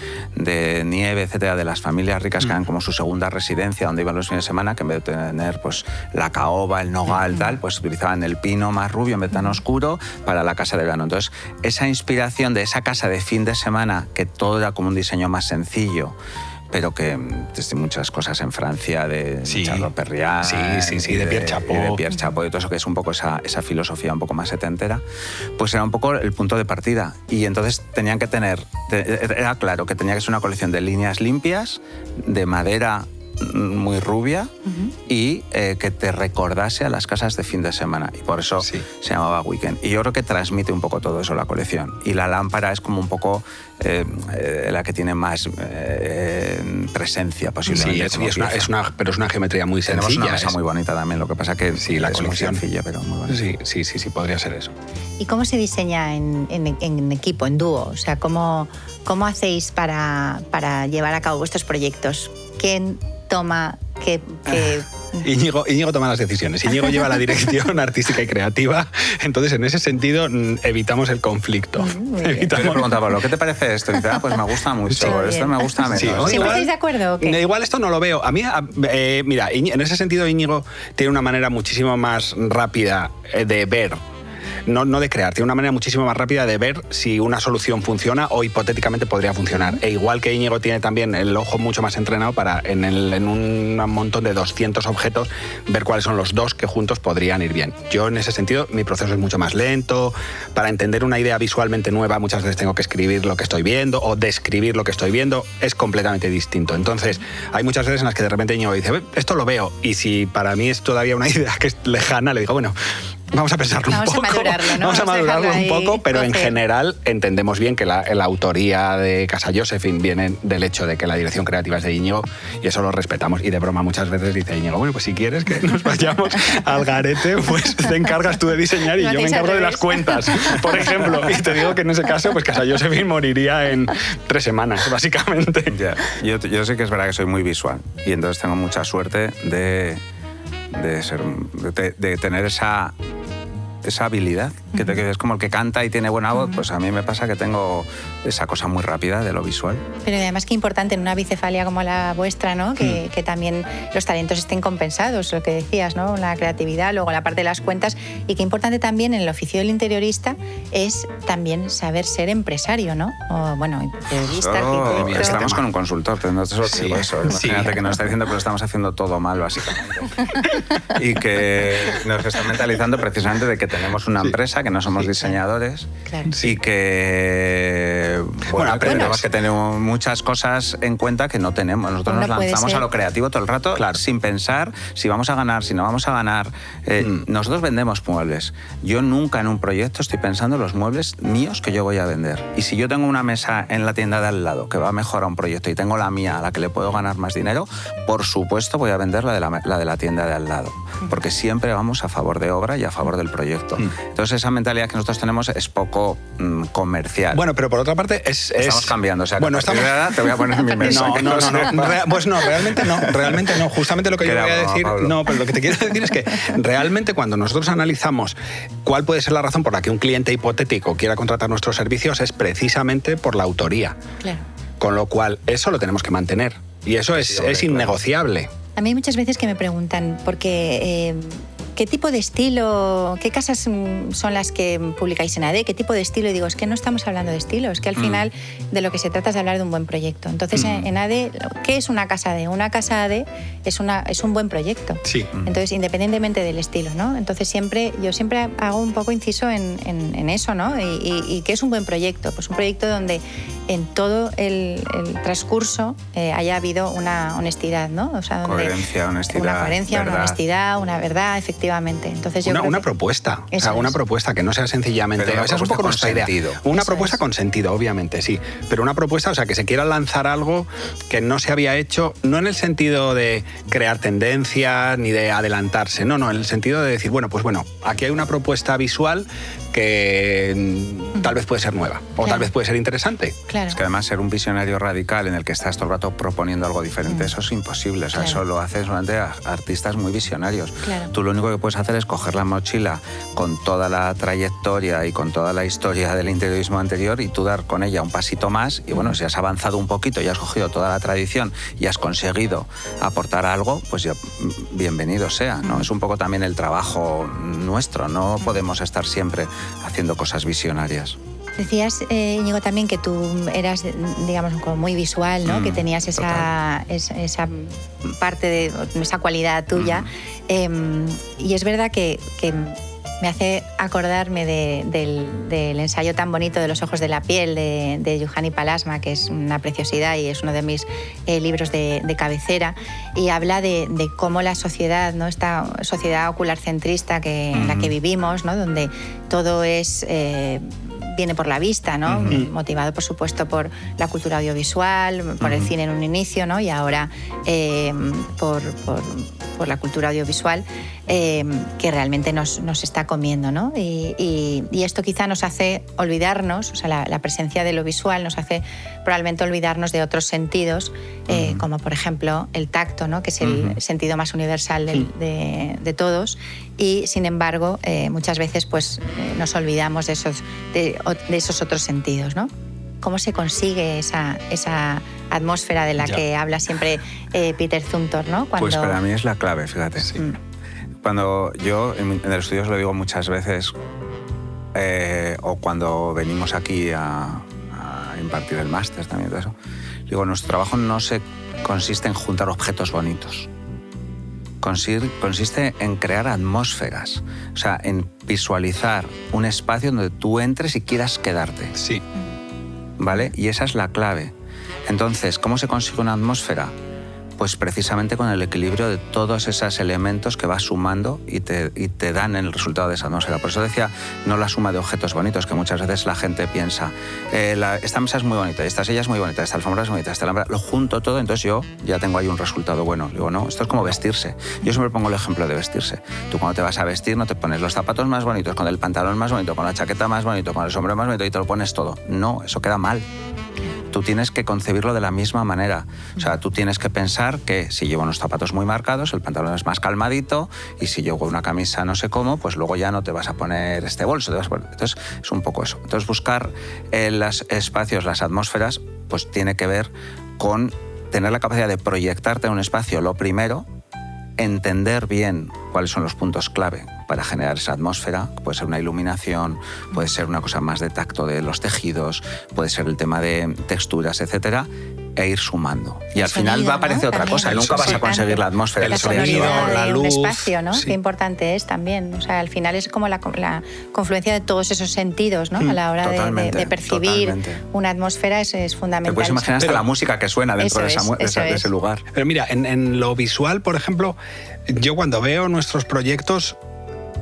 nieve, etcétera, de las familias ricas que eran como su segunda residencia, donde iban los fines de semana, que en vez de tener pues la caoba, el nogal, tal, pues utilizaban el pino más rubio en vez de tan oscuro para la casa de verano. Entonces, esa inspiración de esa casa de fin de semana, que todo era como un diseño más sencillo, pero que desde muchas cosas en Francia, de Charles Perriand, de Pierre Chapeau. De Pierre Chapeau, y todo eso, que es un poco esa filosofía un poco más setentera, pues era un poco el punto de partida. Y entonces tenían que tener, era claro que tenía que ser una colección de líneas limpias, de madera muy rubia, y que te recordase a las casas de fin de semana, y por eso se llamaba Weekend. Y yo creo que transmite un poco todo eso la colección, y la lámpara es como un poco la que tiene más presencia posiblemente. Sí, pero es una geometría muy sencilla. Tenemos una mesa muy bonita también, lo que pasa que la es colección muy sencilla, pero muy bonita. Sí, podría ser eso. ¿Y cómo se diseña en equipo, en dúo? O sea, ¿cómo hacéis para llevar a cabo vuestros proyectos? ¿Quién toma qué? Íñigo toma las decisiones. Íñigo lleva la dirección artística y creativa. Entonces, en ese sentido, evitamos el conflicto. Yo le preguntaba, Pablo, ¿qué te parece esto? Y dice, pues me gusta mucho, esto me gusta menos. ¿Siempre estáis de acuerdo o qué? Igual esto no lo veo. A mí, mira, en ese sentido, Íñigo tiene una manera muchísimo más rápida de ver. No de crear, tiene una manera muchísimo más rápida de ver si una solución funciona o hipotéticamente podría funcionar. E igual que Íñigo tiene también el ojo mucho más entrenado para en un montón de 200 objetos ver cuáles son los dos que juntos podrían ir bien. Yo en ese sentido mi proceso es mucho más lento. Para entender una idea visualmente nueva muchas veces tengo que escribir lo que estoy viendo o describir lo que estoy viendo. Es completamente distinto. Entonces hay muchas veces en las que de repente Íñigo dice, esto lo veo, y si para mí es todavía una idea que es lejana, le digo, bueno, vamos a pensarlo un poco. Vamos a madurarlo un poco, pero en general entendemos bien que la autoría de Casa Josephine viene del hecho de que la dirección creativa es de Íñigo, y eso lo respetamos. Y de broma muchas veces dice Íñigo, bueno, pues si quieres que nos vayamos al garete, pues te encargas tú de diseñar y yo me encargo de las cuentas, por ejemplo. Y te digo que en ese caso, pues Casa Josephine moriría en 3 semanas, básicamente. Yeah. Yo sé que es verdad que soy muy visual, y entonces tengo mucha suerte de tener esa habilidad, que es como el que canta y tiene buena voz. Pues a mí me pasa que tengo esa cosa muy rápida de lo visual. Pero además qué importante en una bicefalia como la vuestra, ¿no? Que también los talentos estén compensados, lo que decías, ¿no? La creatividad, luego la parte de las cuentas, y qué importante también en el oficio del interiorista es también saber ser empresario, ¿no? O bueno, interiorista, arquitecto. Estamos con un consultor, pero no te solo digo eso. Imagínate que nos está diciendo que lo estamos haciendo todo mal, básicamente. Y que nos está mentalizando precisamente de que tenemos una empresa, que no somos diseñadores, y que tenemos que tener muchas cosas en cuenta que no tenemos. Nosotros nos lanzamos a lo creativo todo el rato, sin pensar si vamos a ganar, si no vamos a ganar. Nosotros vendemos muebles. Yo nunca en un proyecto estoy pensando en los muebles míos que yo voy a vender. Y si yo tengo una mesa en la tienda de al lado que va a mejorar un proyecto y tengo la mía a la que le puedo ganar más dinero, por supuesto voy a vender la de la tienda de al lado, porque siempre vamos a favor de obra y a favor del proyecto. Entonces esa mentalidad que nosotros tenemos es poco comercial. Bueno, pero por otra parte estamos cambiando. O sea, bueno, te voy a poner en mi mesa. No. Pues no, realmente no. Justamente lo que yo voy a decir, no, pero lo que te quiero decir es que realmente cuando nosotros analizamos cuál puede ser la razón por la que un cliente hipotético quiera contratar nuestros servicios, es precisamente por la autoría. Claro. Con lo cual, eso lo tenemos que mantener. Y eso es innegociable. A mí hay muchas veces que me preguntan, porque ¿qué tipo de estilo, qué casas son las que publicáis en AD? ¿Qué tipo de estilo? Y digo, es que no estamos hablando de estilo, es que al final de lo que se trata es de hablar de un buen proyecto. Entonces, en AD, ¿qué es una casa AD? Una casa AD es un buen proyecto. Sí. Entonces, independientemente del estilo, ¿no? Entonces, yo siempre hago un poco inciso en eso, ¿no? Y ¿qué es un buen proyecto? Pues un proyecto donde en todo el transcurso haya habido una honestidad, ¿no? O sea, donde coherencia, honestidad, una coherencia, verdad. una honestidad, una verdad, efectivamente. Entonces, yo una propuesta, o sea, una propuesta que no sea sencillamente... Pero esa es un poco nuestra idea. Una Eso propuesta es. con sentido, obviamente, sí. Pero una propuesta, o sea, que se quiera lanzar algo que no se había hecho, no en el sentido de crear tendencias ni de adelantarse, no, en el sentido de decir, bueno, aquí hay una propuesta visual que tal vez puede ser nueva o tal vez puede ser interesante. Claro. Es que además ser un visionario radical en el que estás todo el rato proponiendo algo diferente, eso es imposible. O sea, Claro. eso lo haces solamente a artistas muy visionarios. Claro. Tú lo único que puedes hacer es coger la mochila con toda la trayectoria y con toda la historia del interiorismo anterior y tú dar con ella un pasito más y bueno, si has avanzado un poquito y has cogido toda la tradición y has conseguido aportar algo, pues ya bienvenido sea, ¿no? Es un poco también el trabajo nuestro, no podemos estar siempre haciendo cosas visionarias. Decías, Íñigo, también que tú eras, digamos, como muy visual, ¿no? Que tenías esa parte esa cualidad tuya. Y es verdad que me hace acordarme del ensayo tan bonito de Los ojos de la piel de Juhani Palasma, que es una preciosidad y es uno de mis libros de cabecera, y habla de cómo la sociedad, ¿no? Esta sociedad ocularcentrista en la que vivimos, ¿no? Donde todo viene por la vista, ¿no? Motivado, por supuesto, por la cultura audiovisual, por el cine en un inicio, ¿no? Y ahora por la cultura audiovisual que realmente nos está comiendo, ¿no? Y esto quizá nos hace olvidarnos, o sea, la presencia de lo visual nos hace probablemente olvidarnos de otros sentidos, como por ejemplo el tacto, ¿no? Que es el sentido más universal de todos, y sin embargo muchas veces pues, nos olvidamos de esos otros sentidos, ¿no? ¿Cómo se consigue esa atmósfera de la que habla siempre Peter Zumthor, ¿no? Pues para mí es la clave, fíjate. Sí. Cuando yo en el estudio os lo digo muchas veces, o cuando venimos aquí a impartir el máster también, todo eso, digo, nuestro trabajo no consiste en juntar objetos bonitos. Consiste en crear atmósferas, o sea, en visualizar un espacio donde tú entres y quieras quedarte. Sí. ¿Vale? Y esa es la clave. Entonces, ¿cómo se consigue una atmósfera? Pues precisamente con el equilibrio de todos esos elementos que vas sumando y te dan el resultado de esa atmósfera. Por eso decía, no la suma de objetos bonitos, que muchas veces la gente piensa, esta mesa es muy bonita, esta silla es muy bonita, esta alfombra es bonita, esta lámpara, lo junto todo, entonces yo ya tengo ahí un resultado bueno. Digo, no, esto es como vestirse. Yo siempre pongo el ejemplo de vestirse. Tú cuando te vas a vestir no te pones los zapatos más bonitos, con el pantalón más bonito, con la chaqueta más bonito, con el sombrero más bonito y te lo pones todo. No, eso queda mal. Tú tienes que concebirlo de la misma manera. O sea, tú tienes que pensar que si llevo unos zapatos muy marcados, el pantalón es más calmadito, y si llevo una camisa no sé cómo, pues luego ya no te vas a poner este bolso. Entonces, es un poco eso. Entonces, buscar los espacios, las atmósferas, pues tiene que ver con tener la capacidad de proyectarte en un espacio, lo primero, entender bien cuáles son los puntos clave para generar esa atmósfera. Puede ser una iluminación, puede ser una cosa más de tacto de los tejidos, puede ser el tema de texturas, etcétera, e ir sumando. Y al final va a aparecer otra cosa, nunca vas a conseguir la atmósfera. El sonido, la luz, un espacio, ¿no? Sí. Qué importante es también. O sea, al final es como la confluencia de todos esos sentidos, ¿no? A la hora de percibir una atmósfera es fundamental. Te puedes imaginar hasta la música que suena dentro de ese lugar. Pero mira, en lo visual, por ejemplo, yo cuando veo nuestros proyectos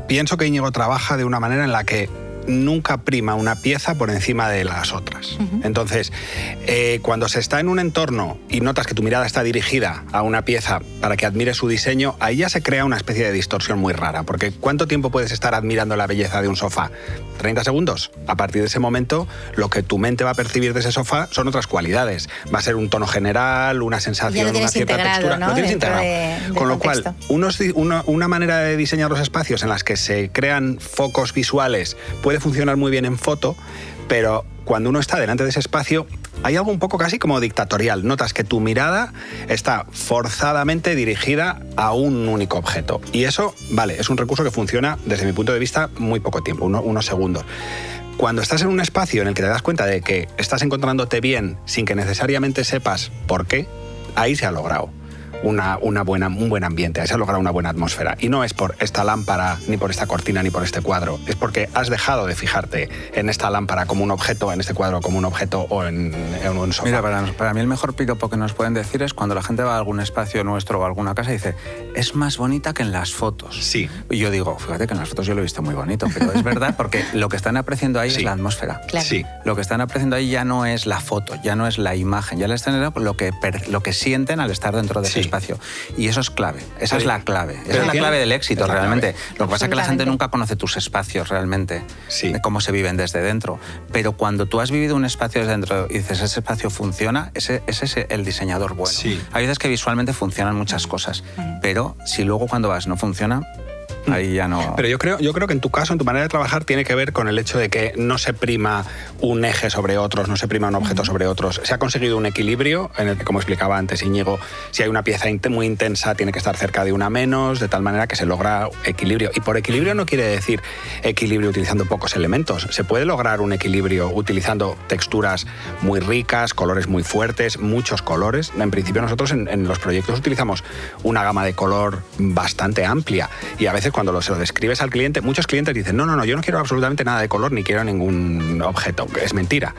pienso que Íñigo trabaja de una manera en la que nunca prima una pieza por encima de las otras. Entonces, cuando se está en un entorno y notas que tu mirada está dirigida a una pieza para que admires su diseño, ahí ya se crea una especie de distorsión muy rara, porque ¿cuánto tiempo puedes estar admirando la belleza de un sofá? ¿30 segundos? A partir de ese momento, lo que tu mente va a percibir de ese sofá son otras cualidades. Va a ser un tono general, una sensación, una cierta textura. ¿no? Lo tienes integrado. Con lo cual, una manera de diseñar los espacios en las que se crean focos visuales puede funcionar muy bien en foto, pero cuando uno está delante de ese espacio, hay algo un poco casi como dictatorial. Notas que tu mirada está forzadamente dirigida a un único objeto. Y eso, vale, es un recurso que funciona, desde mi punto de vista, muy poco tiempo, unos segundos. Cuando estás en un espacio en el que te das cuenta de que estás encontrándote bien sin que necesariamente sepas por qué, ahí se ha logrado un buen ambiente, ahí se ha logrado una buena atmósfera. Y no es por esta lámpara, ni por esta cortina, ni por este cuadro. Es porque has dejado de fijarte en esta lámpara como un objeto, en este cuadro como un objeto o en un sofá. Mira, para mí el mejor piropo que nos pueden decir es cuando la gente va a algún espacio nuestro o a alguna casa y dice, es más bonita que en las fotos. Sí. Y yo digo, fíjate que en las fotos yo lo he visto muy bonito, pero es verdad porque lo que están apreciando ahí es la atmósfera. Claro. Sí. Lo que están apreciando ahí ya no es la foto, ya no es la imagen, ya les están lo que sienten al estar dentro de ese espacio. Y eso es clave, esa es la clave. Esa es la clave del éxito realmente. Lo que pasa es que la gente nunca conoce tus espacios realmente, de cómo se viven desde dentro. Pero cuando tú has vivido un espacio desde dentro y dices, ese espacio funciona, ese es el diseñador bueno. Sí. Hay veces que visualmente funcionan muchas cosas, pero si luego cuando vas no funciona, ahí ya no... Pero yo creo que en tu caso, en tu manera de trabajar, tiene que ver con el hecho de que no se prima un eje sobre otros, no se prima un objeto sobre otros. Se ha conseguido un equilibrio en el que, como explicaba antes Íñigo, si hay una pieza muy intensa, tiene que estar cerca de una menos, de tal manera que se logra equilibrio. Y por equilibrio no quiere decir equilibrio utilizando pocos elementos. Se puede lograr un equilibrio utilizando texturas muy ricas, colores muy fuertes, muchos colores. En principio nosotros en los proyectos utilizamos una gama de color bastante amplia y a veces cuando se lo describes al cliente, muchos clientes dicen, no, yo no quiero absolutamente nada de color ni quiero ningún objeto. Es mentira.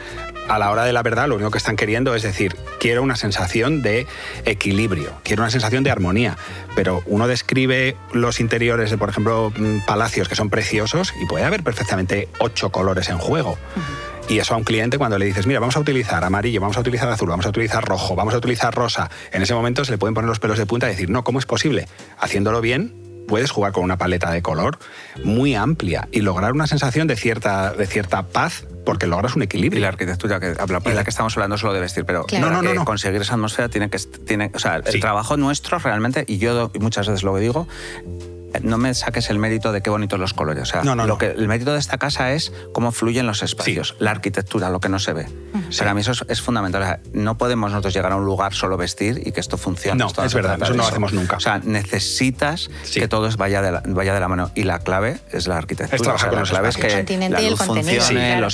A la hora de la verdad, lo único que están queriendo es decir, quiero una sensación de equilibrio, quiero una sensación de armonía. Pero uno describe los interiores de, por ejemplo, palacios que son preciosos y puede haber perfectamente 8 colores en juego. Y eso a un cliente cuando le dices, mira, vamos a utilizar amarillo, vamos a utilizar azul, vamos a utilizar rojo, vamos a utilizar rosa, en ese momento se le pueden poner los pelos de punta y decir, no, ¿cómo es posible? Haciéndolo bien, puedes jugar con una paleta de color muy amplia y lograr una sensación de cierta paz porque logras un equilibrio. Y la arquitectura, que estamos hablando solo de vestir, pero no. Conseguir esa atmósfera tiene, o sea, el trabajo nuestro realmente, y yo muchas veces lo digo, no me saques el mérito de qué bonitos los colores. O sea, el mérito de esta casa es cómo fluyen los espacios, la arquitectura, lo que no se ve. Para mí eso es fundamental. O sea, no podemos nosotros llegar a un lugar solo vestir y que esto funcione. No, es verdad, eso no lo hacemos nunca. O sea, necesitas que todo vaya de la mano. Y la clave es la arquitectura. Es trabajar con la clave es que la luz funcione,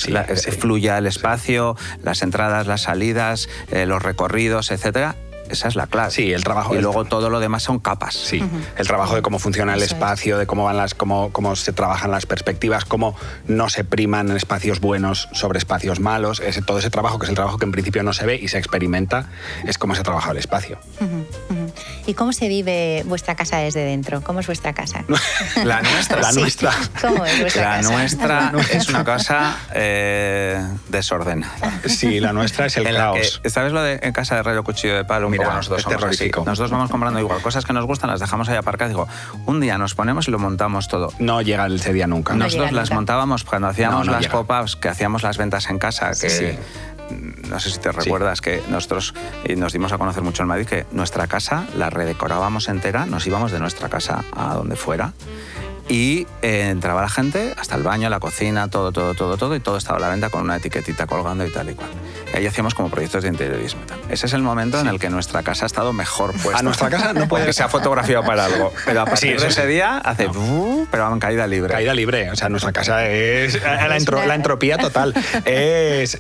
fluya el espacio, las entradas, las salidas, los recorridos, etcétera. Esa es la clave. Sí, el trabajo. Y luego todo lo demás son capas. Sí, el trabajo de cómo funciona el espacio, de cómo cómo se trabajan las perspectivas, cómo no se priman espacios buenos sobre espacios malos. Todo ese trabajo, que es el trabajo que en principio no se ve y se experimenta, es cómo se trabaja el espacio. ¿Y cómo se vive vuestra casa desde dentro? ¿Cómo es vuestra casa? La nuestra. La nuestra. ¿Cómo es vuestra casa? La nuestra es una casa desordenada. Sí, la nuestra es el caos. ¿Sabes lo de en casa de Rayo Cuchillo de Palo? Mira, nosotros es terrorífico. Nosotros vamos comprando igual cosas que nos gustan, las dejamos ahí aparcadas. Digo, un día nos ponemos y lo montamos todo. No llega ese día nunca. Nosotros las montábamos cuando hacíamos las pop-ups, que hacíamos las ventas en casa, que... No sé si te recuerdas que nosotros nos dimos a conocer mucho en Madrid, que nuestra casa la redecorábamos entera, nos íbamos de nuestra casa a donde fuera y entraba la gente hasta el baño, la cocina, todo, y todo estaba a la venta con una etiquetita colgando y tal y cual. Y ahí hacíamos como proyectos de interiorismo. Ese es el momento en el que nuestra casa ha estado mejor puesta. A nuestra casa no puede... Porque se ha fotografiado para algo. Pero a partir de ese día hace... pero en caída libre. Caída libre. O sea, nuestra casa es... La entropía total.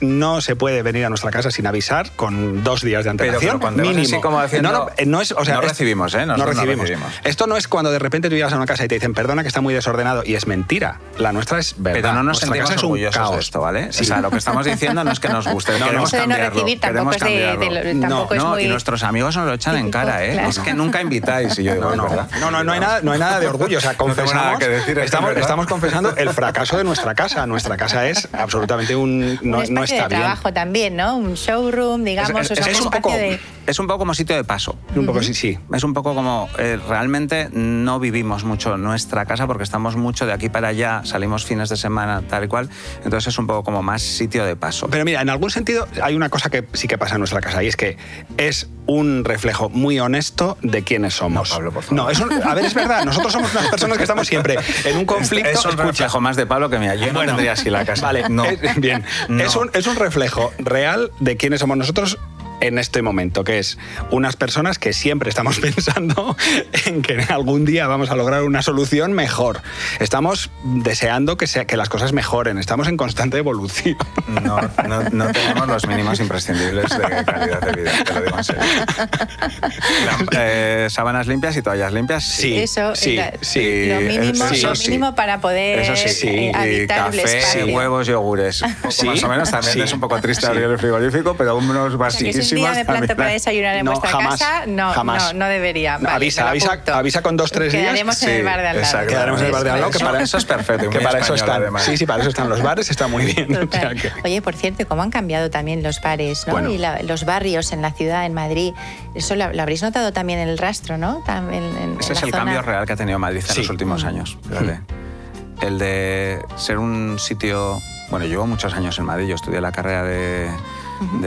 No se puede venir a nuestra casa sin avisar con 2 días de antelación. Pero mínimo. Así como haciendo, no recibimos, ¿eh? No recibimos. Esto no es cuando de repente tú llegas a una casa y te dicen, perdona que está muy desordenado, y es mentira. La nuestra es verdad. Pero no nos nuestra sentimos casa es un orgullosos caos. De esto, ¿vale? Sí. O sea, lo que estamos diciendo no es que nos guste, queremos eso de no cambiarlo. recibir tampoco es tampoco es muy... Y nuestros amigos nos lo echan en cara, ¿eh? Claro. Es que nunca invitáis. Y yo digo, no hay nada de orgullo. O sea, confesamos, nada que decir, estamos confesando el fracaso de nuestra casa. Nuestra casa es absolutamente no espacio está de bien. trabajo también, ¿no? Un showroom, digamos, es un poco... Es un poco como sitio de paso. Un poco sí. Es un poco como, realmente no vivimos mucho nuestra casa porque estamos mucho de aquí para allá, salimos fines de semana, tal y cual, entonces es un poco como más sitio de paso. Pero mira, en algún sentido hay una cosa que sí que pasa en nuestra casa y es que es un reflejo muy honesto de quiénes somos. No, Pablo, por favor. No, a ver, es verdad, nosotros somos unas personas que estamos siempre en un conflicto. Es un reflejo más de Pablo que mía, yo no tendría así la casa. Vale, no. Bien. No. Es un reflejo real de quiénes somos nosotros en este momento, que es unas personas que siempre estamos pensando en que algún día vamos a lograr una solución mejor. Estamos deseando que las cosas mejoren, estamos en constante evolución. No tenemos los mínimos imprescindibles de calidad de vida, te lo digo en serio. Sábanas limpias y toallas limpias, sí. Eso, sí. Lo mínimo para poder habitar el café, espacio. Huevos, yogures. Sí, más o menos, también es un poco triste abrir el frigorífico, pero unos basiquísimos. Si un día me planto para desayunar en vuestra casa, no debería. No, vale, avisa con 2-3 días. Quedaremos en el bar de al lado. Quedaremos en el bar de al lado, que para eso es perfecto. Que para eso están. Sí, para eso están los bares, está muy bien. O sea que... Oye, por cierto, ¿cómo han cambiado también los bares, ¿no? Bueno. Y los barrios en la ciudad, en Madrid? Eso lo habréis notado también en el rastro, ¿no? Ese es el cambio real que ha tenido Madrid en los últimos años. Fíjate. El de ser un sitio... Bueno, llevo muchos años en Madrid, yo estudié la carrera de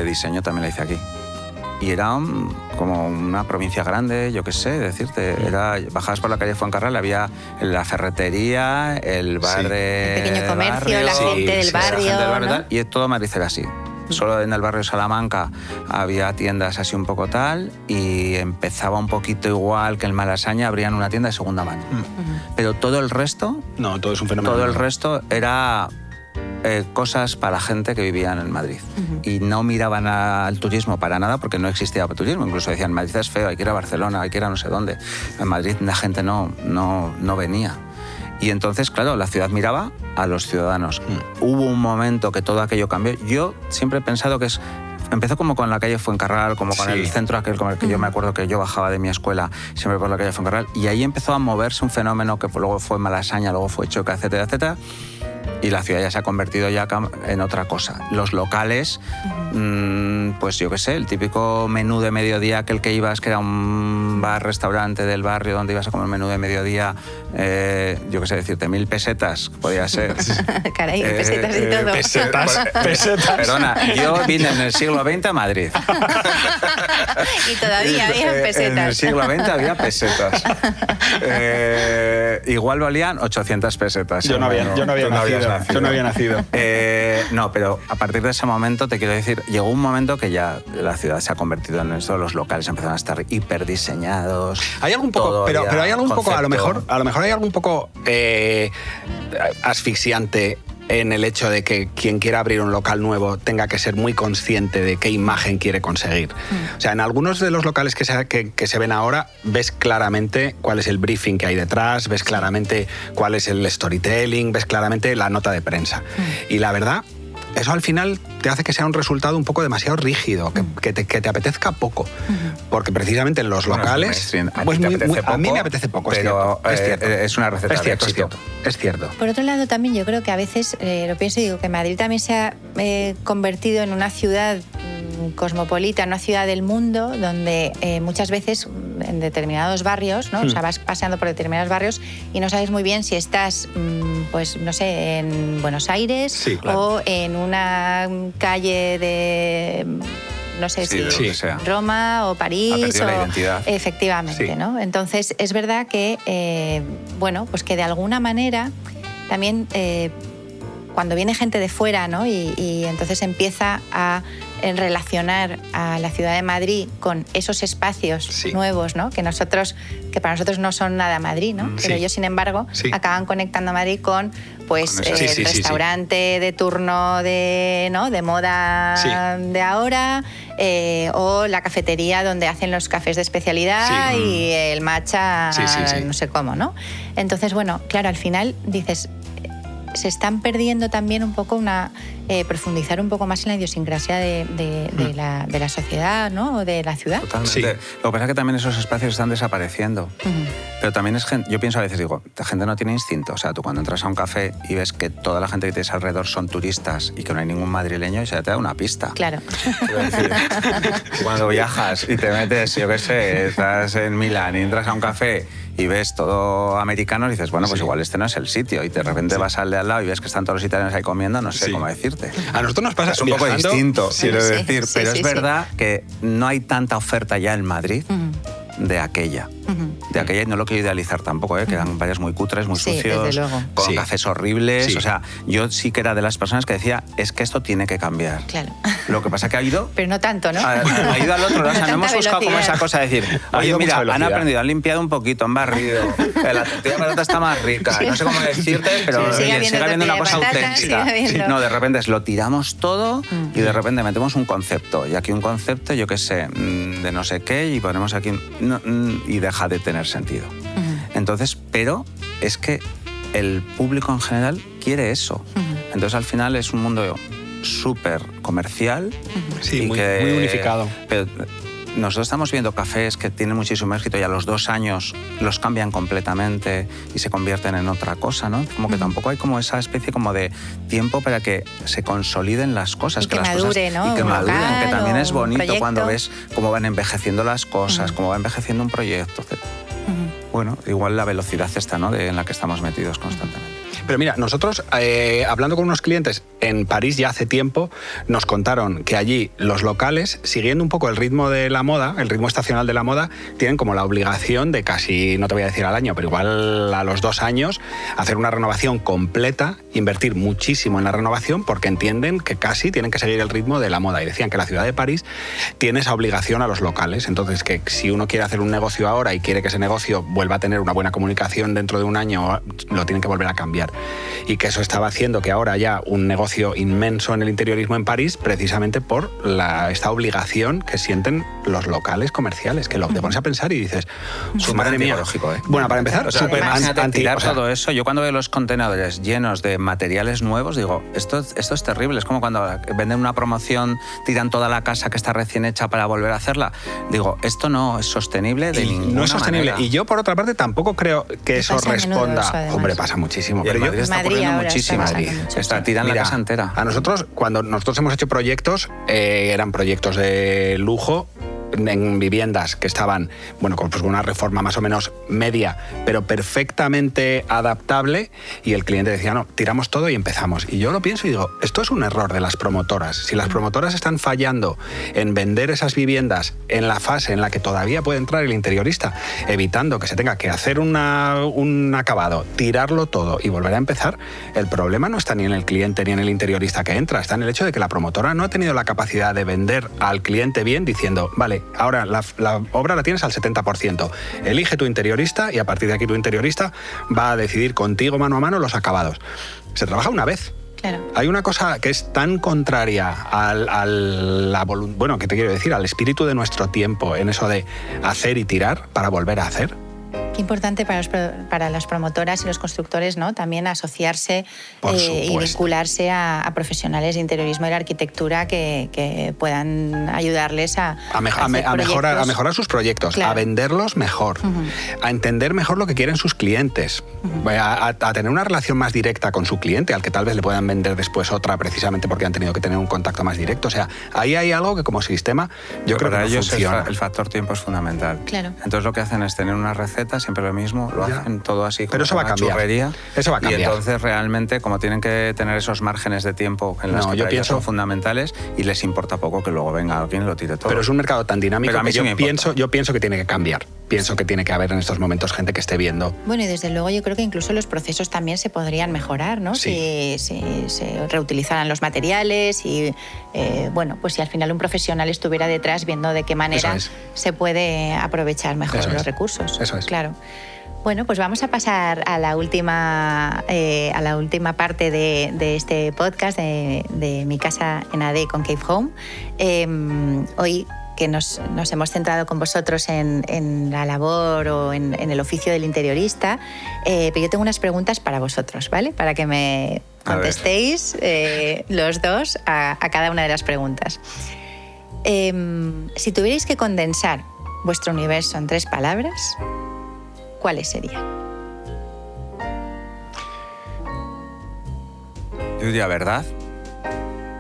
diseño, también la hice aquí. Y era como una provincia grande, yo qué sé, decirte. Bajabas por la calle Fuencarral, había la ferretería, el bar de... El pequeño comercio, barrio, la gente del barrio, ¿no? Y todo Madrid era así. Solo en el barrio Salamanca había tiendas así un poco tal y empezaba un poquito igual que en Malasaña, abrían una tienda de segunda mano. Pero todo el resto... No, todo es un fenómeno. Todo el resto era... cosas para la gente que vivía en Madrid. Y no miraban al turismo para nada porque no existía turismo. Incluso decían, Madrid es feo, hay que ir a Barcelona, hay que ir a no sé dónde. En Madrid la gente no venía. Y entonces, claro, la ciudad miraba a los ciudadanos. Hubo un momento que todo aquello cambió. Yo siempre he pensado que empezó como con la calle Fuencarral, como con el centro aquel con el que yo me acuerdo que yo bajaba de mi escuela siempre por la calle Fuencarral. Y ahí empezó a moverse un fenómeno que luego fue Malasaña, luego fue Choca, etcétera, etcétera. Y la ciudad ya se ha convertido ya en otra cosa. Los locales, pues yo qué sé, el típico menú de mediodía, aquel que ibas, que era un bar-restaurante del barrio donde ibas a comer menú de mediodía, yo qué sé, decirte, 1.000 pesetas, podía ser. Caray, pesetas y todo. Pesetas. Perdona, yo vine en el siglo XX a Madrid. Y todavía había pesetas. En el siglo XX había pesetas. Igual valían 800 pesetas. Yo no había nacido. Yo no había nacido. No, pero a partir de ese momento, te quiero decir, llegó un momento que ya la ciudad se ha convertido en esto, los locales empezaron a estar hiperdiseñados. Hay algún poco, pero hay algún poco, a lo mejor hay algún poco asfixiante en el hecho de que quien quiera abrir un local nuevo tenga que ser muy consciente de qué imagen quiere conseguir. O sea, en algunos de los locales que se ven ahora ves claramente cuál es el briefing que hay detrás, ves claramente cuál es el storytelling, ves claramente la nota de prensa. Y la verdad, eso al final te hace que sea un resultado un poco demasiado rígido, que te apetezca poco. Porque precisamente en los locales... a mí me apetece poco, pero es cierto. Es una receta de éxito. Es cierto. Por otro lado, también yo creo que a veces, lo pienso y digo, que Madrid también se ha convertido en una ciudad cosmopolita, una ciudad del mundo, donde muchas veces en determinados barrios, ¿no? O sea, vas paseando por determinados barrios y no sabes muy bien si estás, pues no sé, en Buenos Aires o en una calle de... no sé si Roma o París. Ha perdido la identidad. Efectivamente, ¿no? Entonces, es verdad que, pues que de alguna manera también cuando viene gente de fuera, ¿no? Y entonces empieza a relacionar a la ciudad de Madrid con esos espacios nuevos, ¿no? Que para nosotros no son nada Madrid, ¿no? Pero ellos, sin embargo, acaban conectando a Madrid con el restaurante de turno de moda de ahora, o la cafetería donde hacen los cafés de especialidad y el matcha no sé cómo, ¿no? Entonces, bueno, claro, al final dices, se están perdiendo también un poco profundizar un poco más en la idiosincrasia de la sociedad, ¿no? O de la ciudad. Totalmente. Sí. Lo que pasa es que también esos espacios están desapareciendo. Pero también es gente, yo pienso a veces, digo, la gente no tiene instinto. O sea, tú cuando entras a un café y ves que toda la gente que tienes alrededor son turistas y que no hay ningún madrileño, y se te da una pista. Claro. Quiero decir, cuando viajas y te metes, yo qué sé, estás en Milán y entras a un café y ves todo americano y dices, bueno, pues igual este no es el sitio. Y de repente vas al de al lado y ves que están todos los italianos ahí comiendo, no sé cómo decirte. A nosotros nos pasa Es un poco viajando, distinto, Sí, quiero sí, decir. sí, Pero sí, es verdad que no hay tanta oferta ya en Madrid de aquella. De aquella, y no lo quiero idealizar tampoco, que eran valles muy cutres, muy Sí, sucios, desde luego. con Sí. cafés horribles. Sí. O sea, yo sí que era de las personas que decía, es que esto tiene que cambiar. Claro. Lo que pasa que ha ido... Pero no tanto, ¿no? Ha ido al otro lado. O sea, no hemos buscado como esa cosa de decir, Ha oye, ido mira, mucha han velocidad. aprendido, han limpiado un poquito, han barrido, la tortilla de patata está más rica, no sé cómo decirte, pero Sí, sigue sigue habiendo habiendo una cosa tortilla de patata, auténtica. sigue habiendo. No, de repente lo tiramos todo y de repente metemos un concepto. Y aquí un concepto, yo qué sé, de no sé qué, y ponemos aquí... y deja de tener sentido. Entonces, pero es que el público en general quiere eso. Entonces, al final es un mundo súper comercial. Sí, y muy unificado. Pero nosotros estamos viendo cafés que tienen muchísimo éxito y a los 2 años los cambian completamente y se convierten en otra cosa, ¿no? Como que tampoco hay como esa especie como de tiempo para que se consoliden las cosas. Y que las madure, cosas, ¿no? Y que Un maduren, local que también o es un bonito proyecto. cuando ves cómo van envejeciendo las cosas, cómo va envejeciendo un proyecto. Bueno, igual la velocidad está, ¿no? En la que estamos metidos constantemente. Pero mira, nosotros, hablando con unos clientes en París ya hace tiempo, nos contaron que allí los locales, siguiendo un poco el ritmo de la moda, el ritmo estacional de la moda, tienen como la obligación de casi, no te voy a decir al año, pero igual a los 2 años, hacer una renovación completa, invertir muchísimo en la renovación, porque entienden que casi tienen que seguir el ritmo de la moda. Y decían que la ciudad de París tiene esa obligación a los locales. Entonces, que si uno quiere hacer un negocio ahora y quiere que ese negocio vuelva a tener una buena comunicación dentro de un año, lo tienen que volver a cambiar. Y que eso estaba haciendo que ahora haya un negocio inmenso en el interiorismo en París, precisamente por esta obligación que sienten los locales comerciales, que te pones a pensar y dices, madre mía. Bueno, para empezar, O sea, súper imagínate tirar o sea, todo eso. Yo cuando veo los contenedores llenos de materiales nuevos, digo, esto es terrible. Es como cuando venden una promoción, tiran toda la casa que está recién hecha para volver a hacerla. Digo, esto no es sostenible de ninguna no es sostenible. manera. Y yo, por otra parte, tampoco creo que eso pasa a menudo responda... eso, además. Hombre, pasa muchísimo. Y en Pero Madrid está Madrid ocurriendo ahora está muchísimo. pasando mucho, Está sí. tirando Mira, la casa entera. A nosotros, cuando nosotros hemos hecho proyectos, eran proyectos de lujo en viviendas que estaban, bueno, pues con una reforma más o menos media, pero perfectamente adaptable, y el cliente decía, no, tiramos todo y empezamos. Y yo lo pienso y digo, esto es un error de las promotoras. Si las promotoras están fallando en vender esas viviendas en la fase en la que todavía puede entrar el interiorista, evitando que se tenga que hacer un acabado, tirarlo todo y volver a empezar, el problema no está ni en el cliente ni en el interiorista que entra, está en el hecho de que la promotora no ha tenido la capacidad de vender al cliente bien diciendo, vale, ahora la obra la tienes al 70%, elige tu interiorista y a partir de aquí tu interiorista va a decidir contigo mano a mano los acabados. Se trabaja una vez. Claro. Hay una cosa que es tan contraria bueno, ¿qué te quiero decir? Al espíritu de nuestro tiempo, en eso de hacer y tirar para volver a hacer. Qué importante para las promotoras y los constructores, ¿no? También asociarse Por y supuesto. vincularse a profesionales de interiorismo y la arquitectura que puedan ayudarles a mejorar sus proyectos, Claro. a venderlos mejor, a entender mejor lo que quieren sus clientes, a tener una relación más directa con su cliente, al que tal vez le puedan vender después otra precisamente porque han tenido que tener un contacto más directo. O sea, ahí hay algo que como sistema yo creo que para no ellos funciona. el factor tiempo es fundamental. Claro. Entonces lo que hacen es tener una receta, siempre lo mismo, lo Ya. hacen todo así Pero eso va a una cambiar. churrería. Eso va a cambiar. Y entonces realmente, como tienen que tener esos márgenes de tiempo en los No, que yo para ellos pienso- son fundamentales, y les importa poco que luego venga alguien y lo tire todo. Pero es un mercado tan dinámico Pero a mí que sí me importa. yo pienso que tiene que cambiar. Pienso que tiene que haber en estos momentos gente que esté viendo. Bueno, y desde luego yo creo que incluso los procesos también se podrían mejorar, ¿no? Sí. Si se reutilizaran los materiales y, bueno, pues si al final un profesional estuviera detrás viendo de qué manera Eso es. se puede aprovechar mejor Eso los es. recursos. Eso es. Claro. Bueno, pues vamos a pasar a la última parte de este podcast de Mi Casa en AD con Cave Home. Hoy que nos hemos centrado con vosotros en la labor o en el oficio del interiorista, pero yo tengo unas preguntas para vosotros, ¿vale? Para que me contestéis los dos a cada una de las preguntas. Si tuvierais que condensar vuestro universo en 3 palabras, ¿cuáles serían? Yo diría verdad,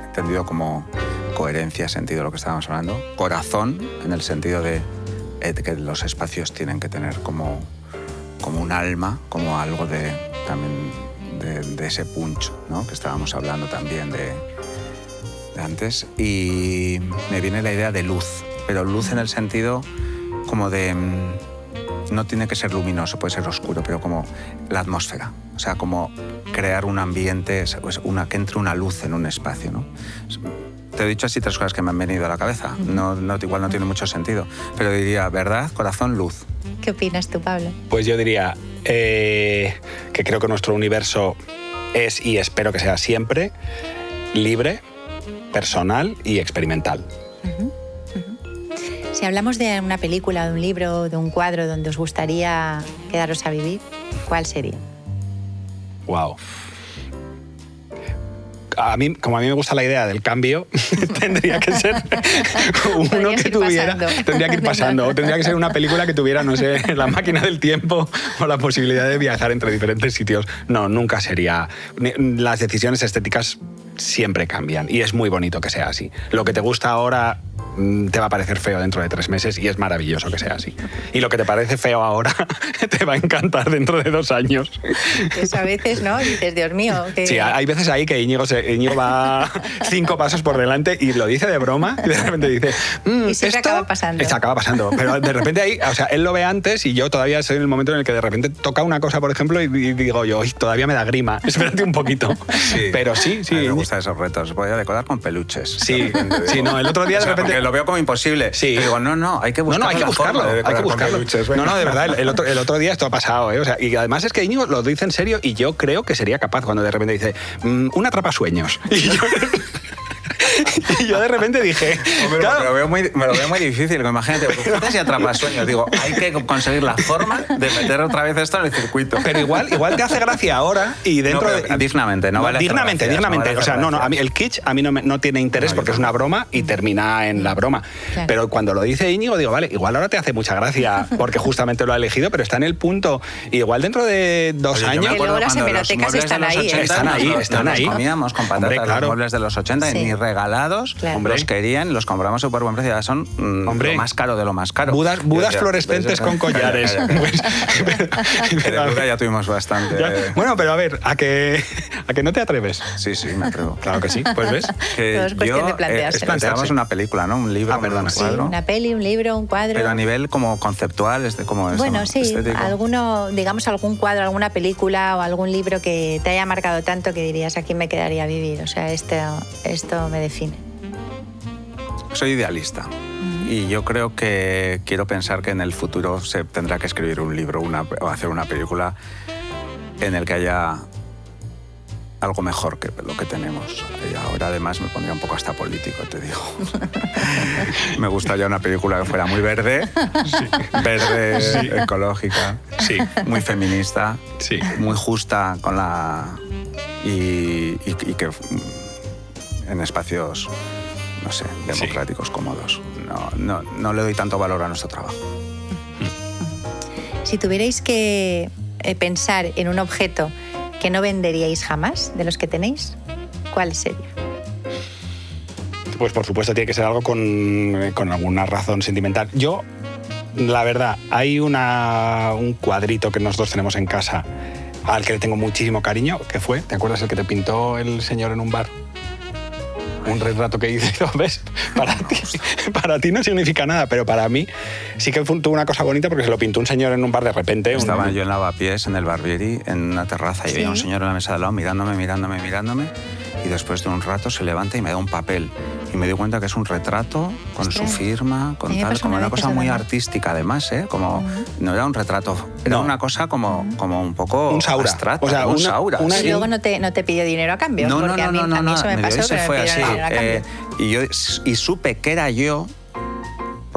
entendido como coherencia, sentido de lo que estábamos hablando. Corazón, en el sentido de que los espacios tienen que tener como un alma, como algo de ese punch, ¿no? Que estábamos hablando también de antes. Y me viene la idea de luz, pero luz en el sentido como de... No tiene que ser luminoso, puede ser oscuro, pero como la atmósfera. O sea, como crear un ambiente, pues que entre una luz en un espacio, ¿no? Te he dicho así 3 cosas que me han venido a la cabeza. Igual no tiene mucho sentido. Pero diría verdad, corazón, luz. ¿Qué opinas tú, Pablo? Pues yo diría que creo que nuestro universo es, y espero que sea siempre, libre, personal y experimental. Si hablamos de una película, de un libro, de un cuadro donde os gustaría quedaros a vivir, ¿cuál sería? Wow. Como a mí me gusta la idea del cambio, tendría que ser uno que tuviera... Tendría que ir pasando. O tendría que ser una película que tuviera, no sé, la máquina del tiempo o la posibilidad de viajar entre diferentes sitios. No, nunca sería... Las decisiones estéticas siempre cambian y es muy bonito que sea así. Lo que te gusta ahora te va a parecer feo dentro de 3 meses y es maravilloso que sea así. Y lo que te parece feo ahora te va a encantar dentro de 2 años. Eso a veces, ¿no? Dices, Dios mío. Que... Sí, hay veces ahí que Íñigo va 5 pasos por delante y lo dice de broma y de repente dice... y siempre acaba pasando. Se acaba pasando. Pero de repente ahí, o sea, él lo ve antes y yo todavía estoy en el momento en el que de repente toca una cosa, por ejemplo, y digo yo, todavía me da grima, espérate un poquito. Sí. Pero sí. A mí me gustan esos retos. Voy a decorar con peluches. Sí, no, el otro día de repente... Lo veo como imposible. Sí. Pero digo, no, hay que buscarlo. No, hay que buscarlo. No, de verdad, el otro día esto ha pasado, ¿eh? O sea, y además es que Íñigo lo dice en serio y yo creo que sería capaz cuando de repente dice, un atrapasueños. Y yo de repente dije... Hombre, claro, me lo veo muy difícil. Imagínate, fíjate si atrapasueños. Digo, hay que conseguir la forma de meter otra vez esto en el circuito. Pero igual te hace gracia ahora y dentro de... Dignamente, no vale dignamente. No vale, o sea, no, a mí el kitsch a mí no tiene interés porque es una broma y termina en la broma. Claro. Pero cuando lo dice Íñigo, digo, vale, igual ahora te hace mucha gracia porque justamente lo ha elegido, pero está en el punto. Y igual dentro de 2 años... Y luego las hemerotecas están ahí. Están ahí. Nos comíamos con patatas. Hombre, claro. Los muebles de los 80 y ni regalados. Claro. Los querían, los compramos súper buen precio. Son lo más caro de lo más caro. Budas fluorescentes con collares. Pero Buda ya tuvimos bastante. Bueno, pero a ver, ¿a que no te atreves? Sí, me atrevo. Claro que sí, pues ves. Todo es cuestión de plantearse. Planteamos una película, ¿no? Un libro, un cuadro. Sí, una peli, un libro, un cuadro. Pero a nivel como conceptual, como eso. Bueno, sí, estético. Algún cuadro, alguna película o algún libro que te haya marcado tanto que dirías, aquí me quedaría a vivir. O sea, esto me define. Soy idealista y yo creo que quiero pensar que en el futuro se tendrá que escribir un libro o hacer una película en el que haya algo mejor que lo que tenemos. Y ahora además me pondría un poco hasta político, te digo. Me gustaría una película que fuera muy verde, verde, ecológica, muy feminista, muy justa con y que en espacios... no sé, democráticos, cómodos. No le doy tanto valor a nuestro trabajo. Si tuvierais que pensar en un objeto que no venderíais jamás de los que tenéis, ¿cuál sería? Pues por supuesto tiene que ser algo con alguna razón sentimental. Yo, la verdad, hay un cuadrito que nosotros tenemos en casa al que le tengo muchísimo cariño, que fue, ¿te acuerdas el que te pintó el señor en un bar? Un retrato que hice, ¿ves? Para ti no significa nada, pero para mí sí que tuvo una cosa bonita porque se lo pintó un señor en un bar de repente. Estaba yo en Lavapiés, en el Barbieri, en una terraza, y había un señor en la mesa de al lado mirándome, y después de un rato se levanta y me da un papel. Y me di cuenta que es un retrato con su firma, con tal, como una cosa muy artística además, ¿eh? Como no era un retrato, era una cosa como un poco un saura. Abstrata, o sea, un saura. Y luego no te pidió dinero a cambio, porque a mí eso me pasó, se fue así. Dinero a cambio. Y supe que era yo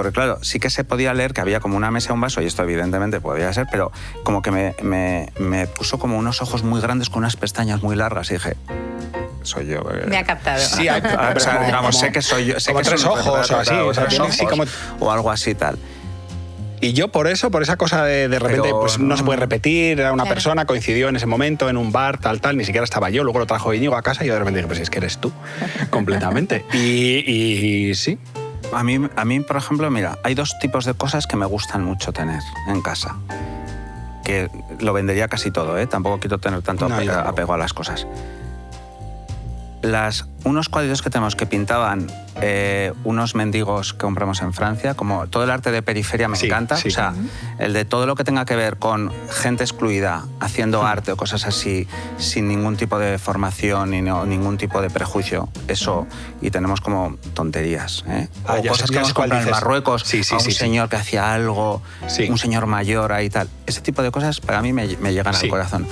Porque claro, sí que se podía leer que había como una mesa y un vaso, y esto evidentemente podía ser, pero como que me puso como unos ojos muy grandes con unas pestañas muy largas y dije, soy yo. Me ha captado. Sí, hay, O sea, digamos, sé que soy yo. Sé como que tres son un ojos o así. retrato, O sea, tres tiene así ojos, como... o algo así tal. Y yo por esa cosa de repente, Pero pues no se puede repetir, era una Claro. persona, coincidió en ese momento en un bar, tal, ni siquiera estaba yo, luego lo trajo Íñigo a casa y yo de repente dije, pues es que eres tú, completamente. Y sí. A mí, por ejemplo, mira, hay dos tipos de cosas que me gustan mucho tener en casa. Que lo vendería casi todo, ¿eh? Tampoco quiero tener tanto No, yo tampoco. apego a las cosas. Unos cuadritos que tenemos que pintaban unos mendigos que compramos en Francia, como todo el arte de periferia me Sí, encanta. sí. O sea, el de todo lo que tenga que ver con gente excluida, haciendo arte o cosas así, sin ningún tipo de formación y ningún tipo de prejuicio. Eso, y tenemos como tonterías, ¿eh? Ah, O ya cosas sé- que ya hemos sé cuál comprado en dices. Marruecos, Sí, sí, a un sí, sí. señor que hacía algo, Sí. un señor mayor ahí y tal. Ese tipo de cosas para mí me llegan Sí. al corazón.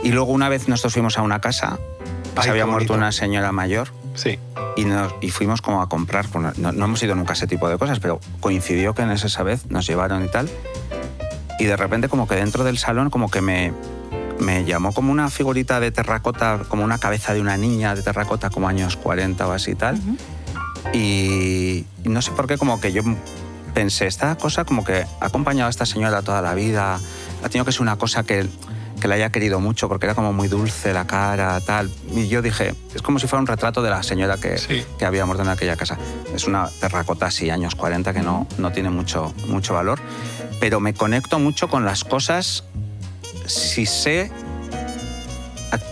Y luego una vez nosotros fuimos a una casa, Ay, se había qué muerto bonito. una señora mayor, Sí. y fuimos como a comprar, no hemos ido nunca a ese tipo de cosas, pero coincidió que en esa vez nos llevaron y tal, y de repente como que dentro del salón como que me llamó como una figurita de terracota, como una cabeza de una niña de terracota como años 40 o así y tal, y no sé por qué como que yo pensé, esta cosa como que ha acompañado a esta señora toda la vida, ha tenido que ser una cosa que la haya querido mucho, porque era como muy dulce la cara, tal. Y yo dije, es como si fuera un retrato de la señora Sí. que había muerto en aquella casa. Es una terracota así, años 40, que no tiene mucho valor. Pero me conecto mucho con las cosas si sé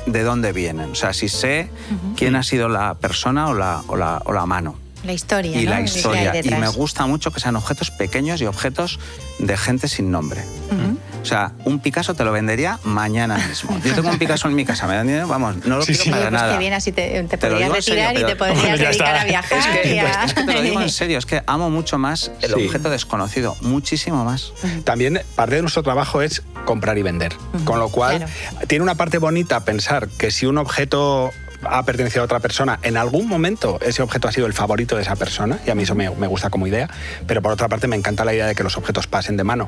de dónde vienen. O sea, si sé quién ha sido la persona o la mano. La historia, Y ¿no? la Que hay historia. Y detrás. me gusta mucho que sean objetos pequeños y objetos de gente sin nombre. Ujú. O sea, un Picasso te lo vendería mañana mismo. Yo tengo un Picasso en mi casa, me dan dinero, vamos, no lo Sí, quiero sí. para Oye, pues nada. que bien, así te Te lo podrías digo en serio, retirar y te pero- podrías Ya dedicar está. a viajar. Es que, y a- es que te lo digo en serio, es que amo mucho más el Sí. objeto desconocido, muchísimo más. También parte de nuestro trabajo es comprar y vender. Con lo cual, Claro. tiene una parte bonita pensar que si un objeto ha pertenecido a otra persona, en algún momento ese objeto ha sido el favorito de esa persona, y a mí eso me gusta como idea, pero por otra parte me encanta la idea de que los objetos pasen de mano.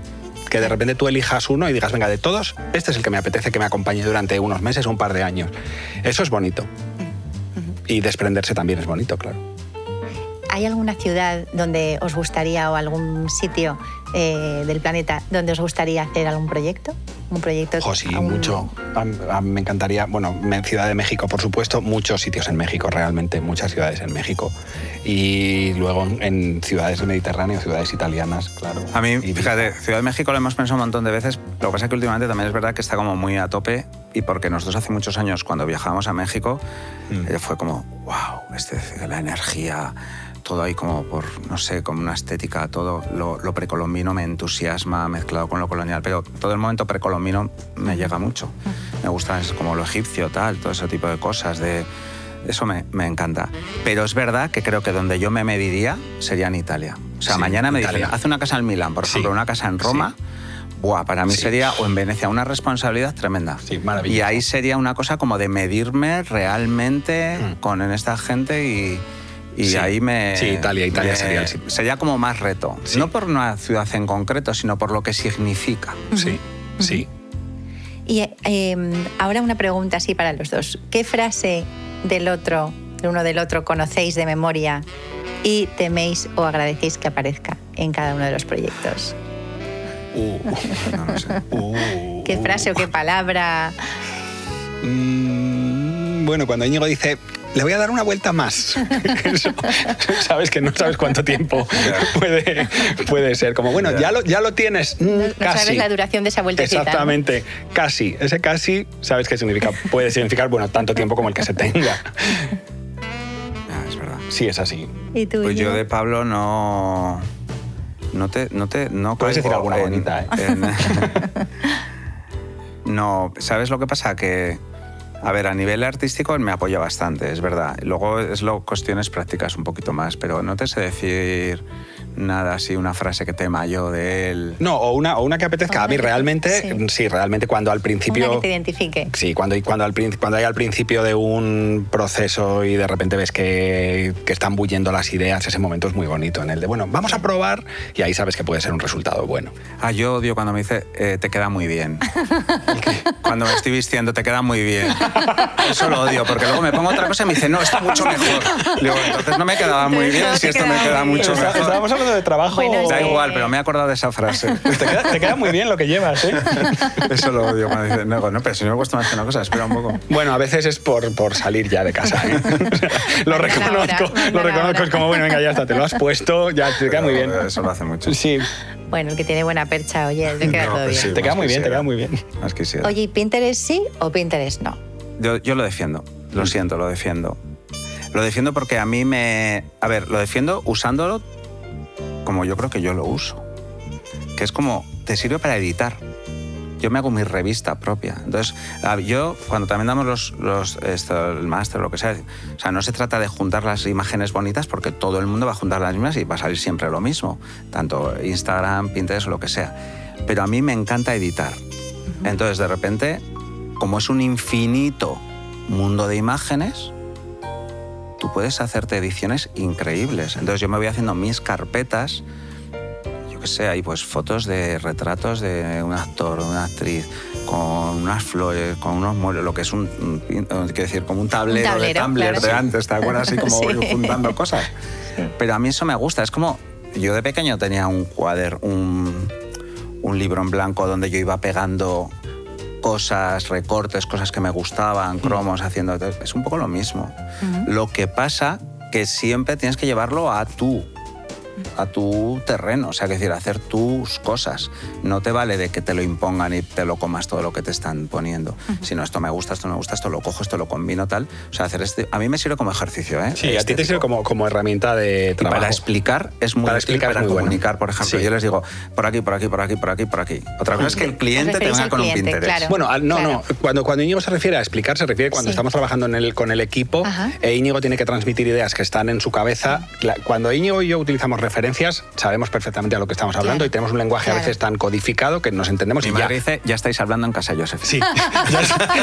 Que de repente tú elijas uno y digas, venga, de todos, este es el que me apetece que me acompañe durante unos meses o un par de años. Eso es bonito. Y desprenderse también es bonito, claro. ¿Hay alguna ciudad donde os gustaría o algún sitio del planeta donde os gustaría hacer algún proyecto? Un proyecto. Ojo, sí, algún- mucho. Me encantaría, bueno, Ciudad de México, por supuesto, muchos sitios en México, realmente, muchas ciudades en México. Y luego en ciudades del Mediterráneo, ciudades italianas, claro. A mí, Y fíjate, Ciudad de México lo hemos pensado un montón de veces, lo que pasa es que últimamente también es verdad que está como muy a tope, y porque nosotros hace muchos años, cuando viajábamos a México, fue como, wow, la energía, todo ahí como por, no sé, como una estética, todo lo precolombino me entusiasma mezclado con lo colonial, pero todo el momento precolombino me llega mucho. Me gusta es como lo egipcio, tal, todo ese tipo de cosas, eso me encanta. Pero es verdad que creo que donde yo me mediría sería en Italia. O sea, Sí, mañana me Italia. dicen, haz una casa en Milán, por Sí. ejemplo, una casa en Roma. Buah, para mí Sí. sería, o en Venecia, una responsabilidad tremenda. Sí, maravilloso. Y ahí sería una cosa como de medirme realmente con esta gente y Sí. ahí me... Sí, Italia sería el sitio. Sería como más reto. Sí. No por una ciudad en concreto, sino por lo que significa. Sí, sí. Y ahora una pregunta así para los dos. ¿Qué frase del uno del otro conocéis de memoria y teméis o agradecéis que aparezca en cada uno de los proyectos? No lo sé. ¿Qué frase o qué palabra? Bueno, cuando Íñigo dice, le voy a dar una vuelta más. Eso, sabes que no sabes cuánto tiempo puede ser. Como, bueno, ya lo tienes, No casi. sabes la duración de esa vueltecita, ¿no? Exactamente, casi. Ese casi, ¿sabes qué significa? Puede significar, bueno, tanto tiempo como el que se tenga. Ya, es verdad. Sí, es así. ¿Y tú, Pues yo Íñigo? de Pablo no Puedes decir caigo alguna bonita, ¿eh? No, ¿sabes lo que pasa? Que A ver, a nivel artístico me apoya bastante, es verdad. Luego es cuestiones prácticas un poquito más, pero no te sé decir nada así, una frase que tema yo de él. No, o una que apetezca. A mí realmente, sí, realmente cuando al principio... Una que te identifique. Sí, cuando hay al principio de un proceso y de repente ves que están bullendo las ideas, ese momento es muy bonito, en el de, bueno, vamos a probar, y ahí sabes que puede ser un resultado bueno. Yo odio cuando me dice, te queda muy bien. Cuando me estoy vistiendo, te queda muy bien. Eso lo odio, porque luego me pongo otra cosa y me dice, no, está mucho mejor. Digo, entonces no me quedaba muy bien si esto me queda mucho mejor. Estábamos hablando de trabajo. Bueno, da igual, pero me he acordado de esa frase. Te queda muy bien lo que llevas, ¿eh? Eso lo odio cuando dicen, no, pero si no me cuesta más que una cosa, espera un poco. Bueno, a veces es por salir ya de casa, ¿eh? O sea, lo reconozco, es como, bueno, venga, ya está, te lo has puesto, ya te queda muy bien. Eso lo hace mucho. Sí. Bueno, el que tiene buena percha, oye, te queda todo bien. Sí, te queda muy bien, te queda muy bien. Más quisiera. Oye, ¿y Pinterest sí o Pinterest no? Yo lo defiendo, lo siento, lo defiendo. Lo defiendo porque a mí me... A ver, lo defiendo usándolo como yo creo que yo lo uso. Que es como, te sirve para editar. Yo me hago mi revista propia. Entonces, yo, cuando también damos el máster o lo que sea, o sea, no se trata de juntar las imágenes bonitas porque todo el mundo va a juntar las mismas y va a salir siempre lo mismo. Tanto Instagram, Pinterest o lo que sea. Pero a mí me encanta editar. Entonces, de repente, como es un infinito mundo de imágenes, tú puedes hacerte ediciones increíbles. Entonces, yo me voy haciendo mis carpetas, que sé, hay pues fotos de retratos de un actor o una actriz con unas flores, con unos muebles, lo que es quiero decir, como un tablero de Tumblr, claro, de antes, ¿te acuerdas? Así como voy juntando cosas. Sí. Pero a mí eso me gusta, es como, yo de pequeño tenía un libro en blanco donde yo iba pegando cosas, recortes, cosas que me gustaban, cromos, haciendo... Es un poco lo mismo. Lo que pasa que siempre tienes que llevarlo a tu terreno, o sea, que decir, hacer tus cosas. No te vale de que te lo impongan y te lo comas todo lo que te están poniendo. Sino esto me gusta, esto lo cojo, esto lo combino, tal. O sea, hacer a mí me sirve como ejercicio, ¿eh? Sí, a ti te sirve como herramienta de trabajo. Y para explicar es muy útil, para comunicar, por ejemplo. Sí. Yo les digo, por aquí. Otra cosa es que el cliente te venga con un Pinterest. Claro. Bueno, no. Cuando Íñigo se refiere a explicar, se refiere cuando estamos trabajando con el equipo, Íñigo tiene que transmitir ideas que están en su cabeza. Cuando Íñigo y yo utilizamos referencias, sabemos perfectamente a lo que estamos hablando y tenemos un lenguaje a veces tan codificado que nos entendemos. Mi madre dice, ya estáis hablando en casa Josephine. Sí,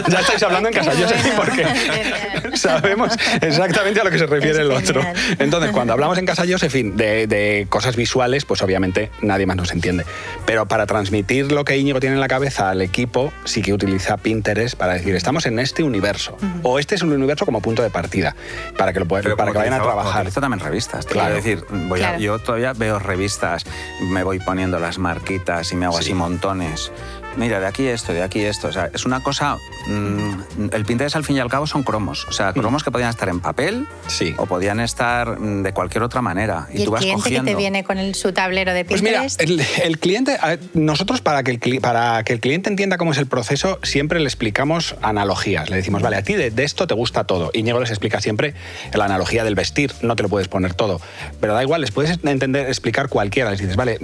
ya estáis hablando en casa Josephine porque sabemos exactamente a lo que se refiere el otro. Entonces, cuando hablamos en casa Josephine de cosas visuales, pues obviamente nadie más nos entiende. Pero para transmitir lo que Íñigo tiene en la cabeza al equipo, sí que utiliza Pinterest para decir, estamos en este universo. O este es un universo como punto de partida, para que vayan a trabajar. Utilizo también revistas. Claro. Es decir, yo todavía veo revistas, me voy poniendo las marquitas y me hago así montones. Mira, de aquí esto. O sea, es una cosa... el Pinterest, al fin y al cabo, son cromos. O sea, cromos que podían estar en papel o podían estar de cualquier otra manera. ¿Y tú vas cogiendo? ¿Y el cliente que te viene con su tablero de Pinterest? Pues mira, el cliente... Nosotros, para que el cliente entienda cómo es el proceso, siempre le explicamos analogías. Le decimos, vale, a ti de esto te gusta todo. Íñigo les explica siempre la analogía del vestir. No te lo puedes poner todo. Pero da igual, les puedes explicar cualquiera. Les dices, vale,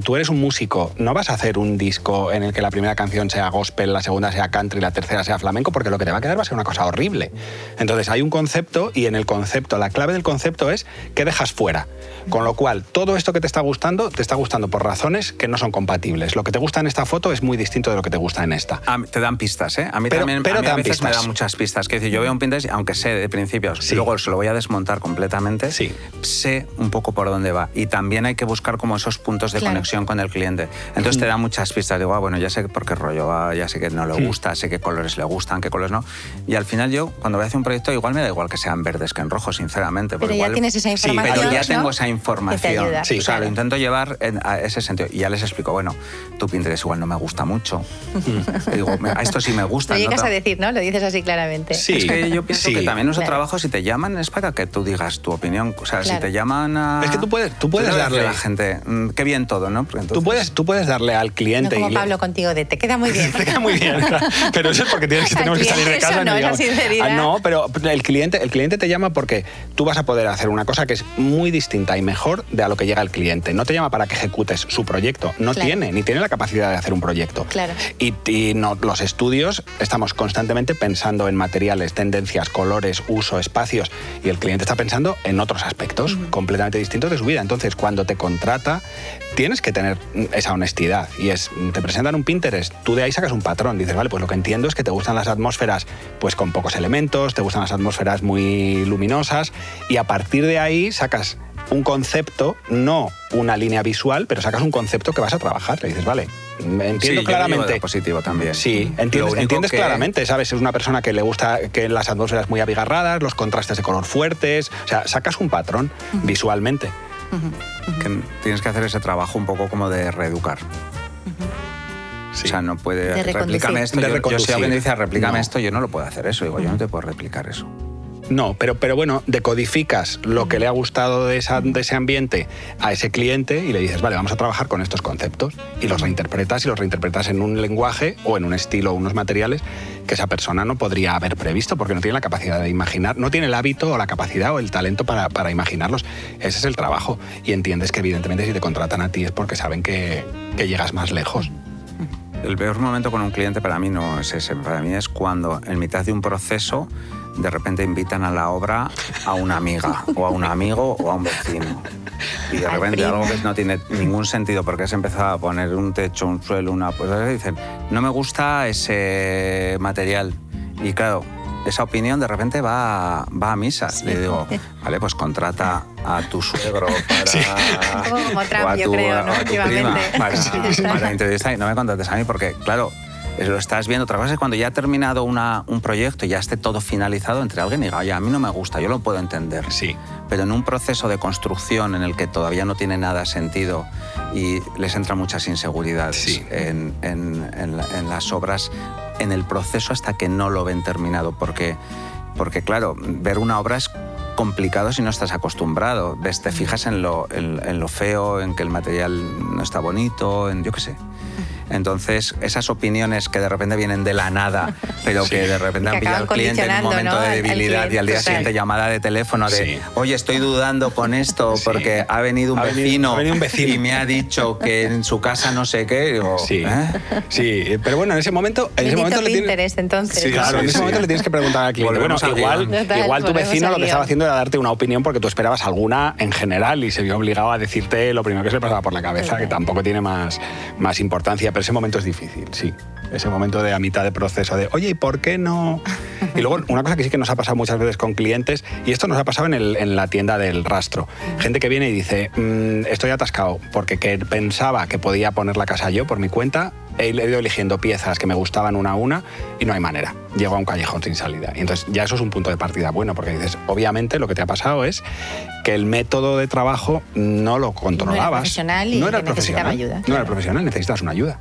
tú eres un músico, no vas a hacer un disco en el que la primera canción sea gospel, la segunda sea country, la tercera sea flamenco, porque lo que te va a quedar va a ser una cosa horrible. Entonces hay un concepto y en el concepto, la clave del concepto es qué dejas fuera. Con lo cual, todo esto que te está gustando por razones que no son compatibles. Lo que te gusta en esta foto es muy distinto de lo que te gusta en esta. Te dan pistas, ¿eh? A mí también a veces me dan muchas pistas. Que decir, yo veo un Pinterest, aunque sé de principios, luego se lo voy a desmontar completamente, sé un poco por dónde va. Y también hay que buscar como esos puntos de conexión con el cliente. Entonces te da muchas pistas. Digo, bueno, ya sé por qué rollo va, ya sé que no le gusta, sé qué colores le gustan, qué colores no. Y al final yo, cuando voy a hacer un proyecto, igual me da igual que sean verdes que en rojo, sinceramente. Pero ya tienes esa información. Pero ya tengo esa información. Ayuda, o sea, lo intento llevar a ese sentido. Y ya les explico, bueno, tu Pinterest igual no me gusta mucho. Digo, a esto sí me gusta. Lo llegas a decir, ¿no? Lo dices así claramente. Sí, es que yo pienso que también nuestro trabajo, si te llaman, es para que tú digas tu opinión. O sea, si te llaman a... Es que tú puedes darle a la gente, qué bien todo, ¿no? Entonces, tú puedes darle al cliente... No como Pablo contigo digo te queda muy bien. Te queda muy bien. Pero eso es porque tenemos que salir de casa. Eso no, esa sinceridad. No, pero el cliente te llama porque tú vas a poder hacer una cosa que es muy distinta y mejor de a lo que llega el cliente. No te llama para que ejecutes su proyecto. No tiene, ni tiene la capacidad de hacer un proyecto. Claro. Y no, los estudios estamos constantemente pensando en materiales, tendencias, colores, uso, espacios, y el cliente está pensando en otros aspectos completamente distintos de su vida. Entonces, cuando te contrata, tienes que tener esa honestidad. Y te presentan un Pinterest, tú de ahí sacas un patrón. Dices, vale, pues lo que entiendo es que te gustan las atmósferas pues con pocos elementos, te gustan las atmósferas muy luminosas, y a partir de ahí sacas un concepto, no una línea visual, pero sacas un concepto que vas a trabajar. Le dices, vale, entiendo claramente. Yo positivo también. Sí, entiendes claramente, ¿sabes? Es una persona que le gusta que las atmósferas muy abigarradas, los contrastes de color fuertes. O sea, sacas un patrón visualmente. Que tienes que hacer ese trabajo un poco como de reeducar. Sí. O sea, no puede... Replícame esto. Yo si alguien dice, replícame esto, yo no lo puedo hacer eso. Digo, yo no te puedo replicar eso. No, pero bueno, decodificas lo que le ha gustado de ese ambiente a ese cliente y le dices, vale, vamos a trabajar con estos conceptos, y los reinterpretas en un lenguaje o en un estilo o unos materiales que esa persona no podría haber previsto porque no tiene la capacidad de imaginar, no tiene el hábito o la capacidad o el talento para imaginarlos. Ese es el trabajo, y entiendes que evidentemente si te contratan a ti es porque saben que llegas más lejos. El peor momento con un cliente para mí no es ese. Para mí es cuando en mitad de un proceso de repente invitan a la obra a una amiga o a un amigo o a un vecino. Y de repente algo que no tiene ningún sentido porque has empezado a poner un techo, un suelo, pues dicen, no me gusta ese material. Y claro, esa opinión de repente va a misa. Sí. Le digo, vale, pues contrata a tu suegro para... Sí. Como Trump, yo creo, ¿no? Prima para entrevistar, y no me contrates a mí porque, claro, lo estás viendo. Otra cosa es cuando ya ha terminado un proyecto y ya esté todo finalizado, entre alguien y diga, oye, a mí no me gusta, yo lo puedo entender. Sí. Pero en un proceso de construcción en el que todavía no tiene nada sentido y les entran muchas inseguridades en las obras, en el proceso hasta que no lo ven terminado. Porque claro, ver una obra es complicado si no estás acostumbrado. Te fijas en lo feo, en que el material no está bonito, yo qué sé. Entonces, esas opiniones que de repente vienen de la nada, pero que de repente han pillado al cliente en un momento de debilidad, y al día siguiente llamada de teléfono de, oye, estoy dudando con esto porque ha venido un vecino y me ha dicho que en su casa no sé qué. Digo, sí, pero bueno, en ese momento le tienes entonces. Sí, claro, en ese momento le tienes que preguntar al cliente. Bueno, igual tu vecino lo que estaba haciendo era darte una opinión porque tú esperabas alguna en general y se vio obligado a decirte lo primero que se le pasaba por la cabeza, que tampoco tiene más importancia. Pero ese momento es difícil, sí. Ese momento de a mitad de proceso de, oye, ¿y por qué no? Y luego, una cosa que sí que nos ha pasado muchas veces con clientes, y esto nos ha pasado en la tienda del Rastro. Gente que viene y dice, estoy atascado porque pensaba que podía poner la casa yo por mi cuenta, he ido eligiendo piezas que me gustaban una a una y no hay manera. Llego a un callejón sin salida. Y entonces ya eso es un punto de partida bueno, porque dices, obviamente lo que te ha pasado es que el método de trabajo no lo controlabas. No era profesional ayuda. No era profesional, necesitas una ayuda.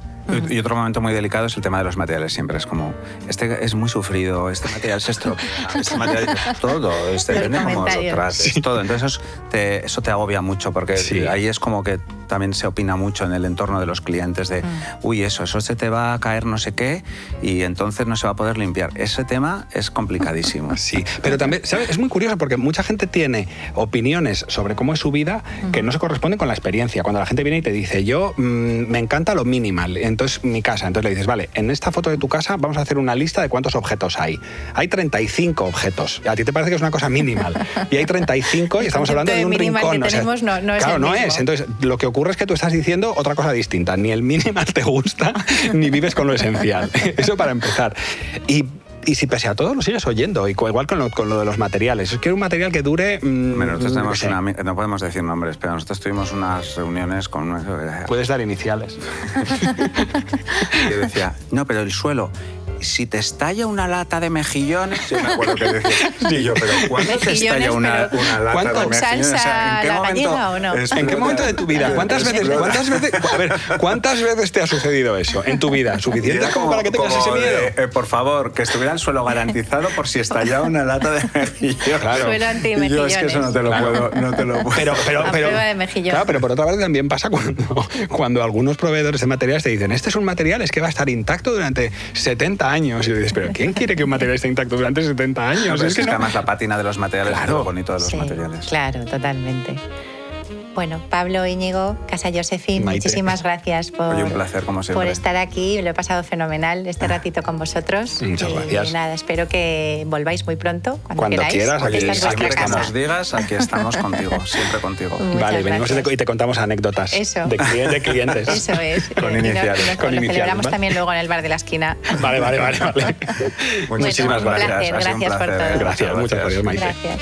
Y otro momento muy delicado es el tema de los materiales. Siempre es como, este es muy sufrido, este material se estropea, este material todo, depende cómo lo trates, todo. Entonces eso te agobia mucho porque ahí es como que también se opina mucho en el entorno de los clientes de, uy, eso se te va a caer no sé qué y entonces no se va a poder limpiar. Ese tema es complicadísimo. Sí, pero también, ¿sabes? Es muy curioso porque mucha gente tiene opiniones sobre cómo es su vida que no se corresponden con la experiencia. Cuando la gente viene y te dice, yo me encanta lo minimal, entonces mi casa, entonces le dices, vale, en esta foto de tu casa vamos a hacer una lista de cuántos objetos hay. Hay 35 objetos. A ti te parece que es una cosa minimal. Y hay 35 y estamos hablando de un rincón. Que tenemos, no es claro, el no mismo. Es. Entonces, lo que ocurre es que tú estás diciendo otra cosa distinta. Ni el minimal te gusta, ni vives con lo esencial. Eso para empezar. Y si pese a todo lo sigues oyendo, igual con lo de los materiales. Es que un material que dure... nosotros tenemos no podemos decir nombres, pero nosotros tuvimos unas reuniones con... Puedes dar iniciales. Yo decía, no, pero el suelo... si te estalla una lata de mejillones... Sí, me acuerdo que decía. Sí, yo, pero ¿cuándo te estalla una lata de mejillones? ¿Salsa o sea, ¿en qué momento, o no? ¿En qué momento de tu vida? ¿Cuántas veces te ha sucedido eso en tu vida? ¿Suficiente como para que tengas ese miedo? Por favor, que estuviera el suelo garantizado por si estallaba una lata de mejillones. Claro. Suelo anti-mejillones. Yo es que eso no te lo puedo. Pero, prueba de mejillón. Claro, pero por otra parte también pasa cuando algunos proveedores de materiales te dicen, este es un material, es que va a estar intacto durante 70 años. Y dices, pero ¿quién quiere que un material esté intacto durante 70 años? No, es que además la pátina de los materiales es lo bonito de los materiales. Claro, totalmente. Bueno, Pablo, Íñigo, Casa Josefin, Maite, muchísimas gracias un placer, como siempre, por estar aquí. Lo he pasado fenomenal este ratito con vosotros. Muchas gracias. Y nada, espero que volváis muy pronto, cuando queráis. quieras. Aquí, esta es vuestra siempre casa. que nos digas, aquí estamos contigo, siempre contigo. Vale, venimos y te contamos anécdotas de clientes. Eso es. Con iniciales. Lo celebramos también luego en el bar de la esquina. Vale. Muchísimas gracias. Gracias por todo. Gracias, muchas gracias, Maite. Gracias.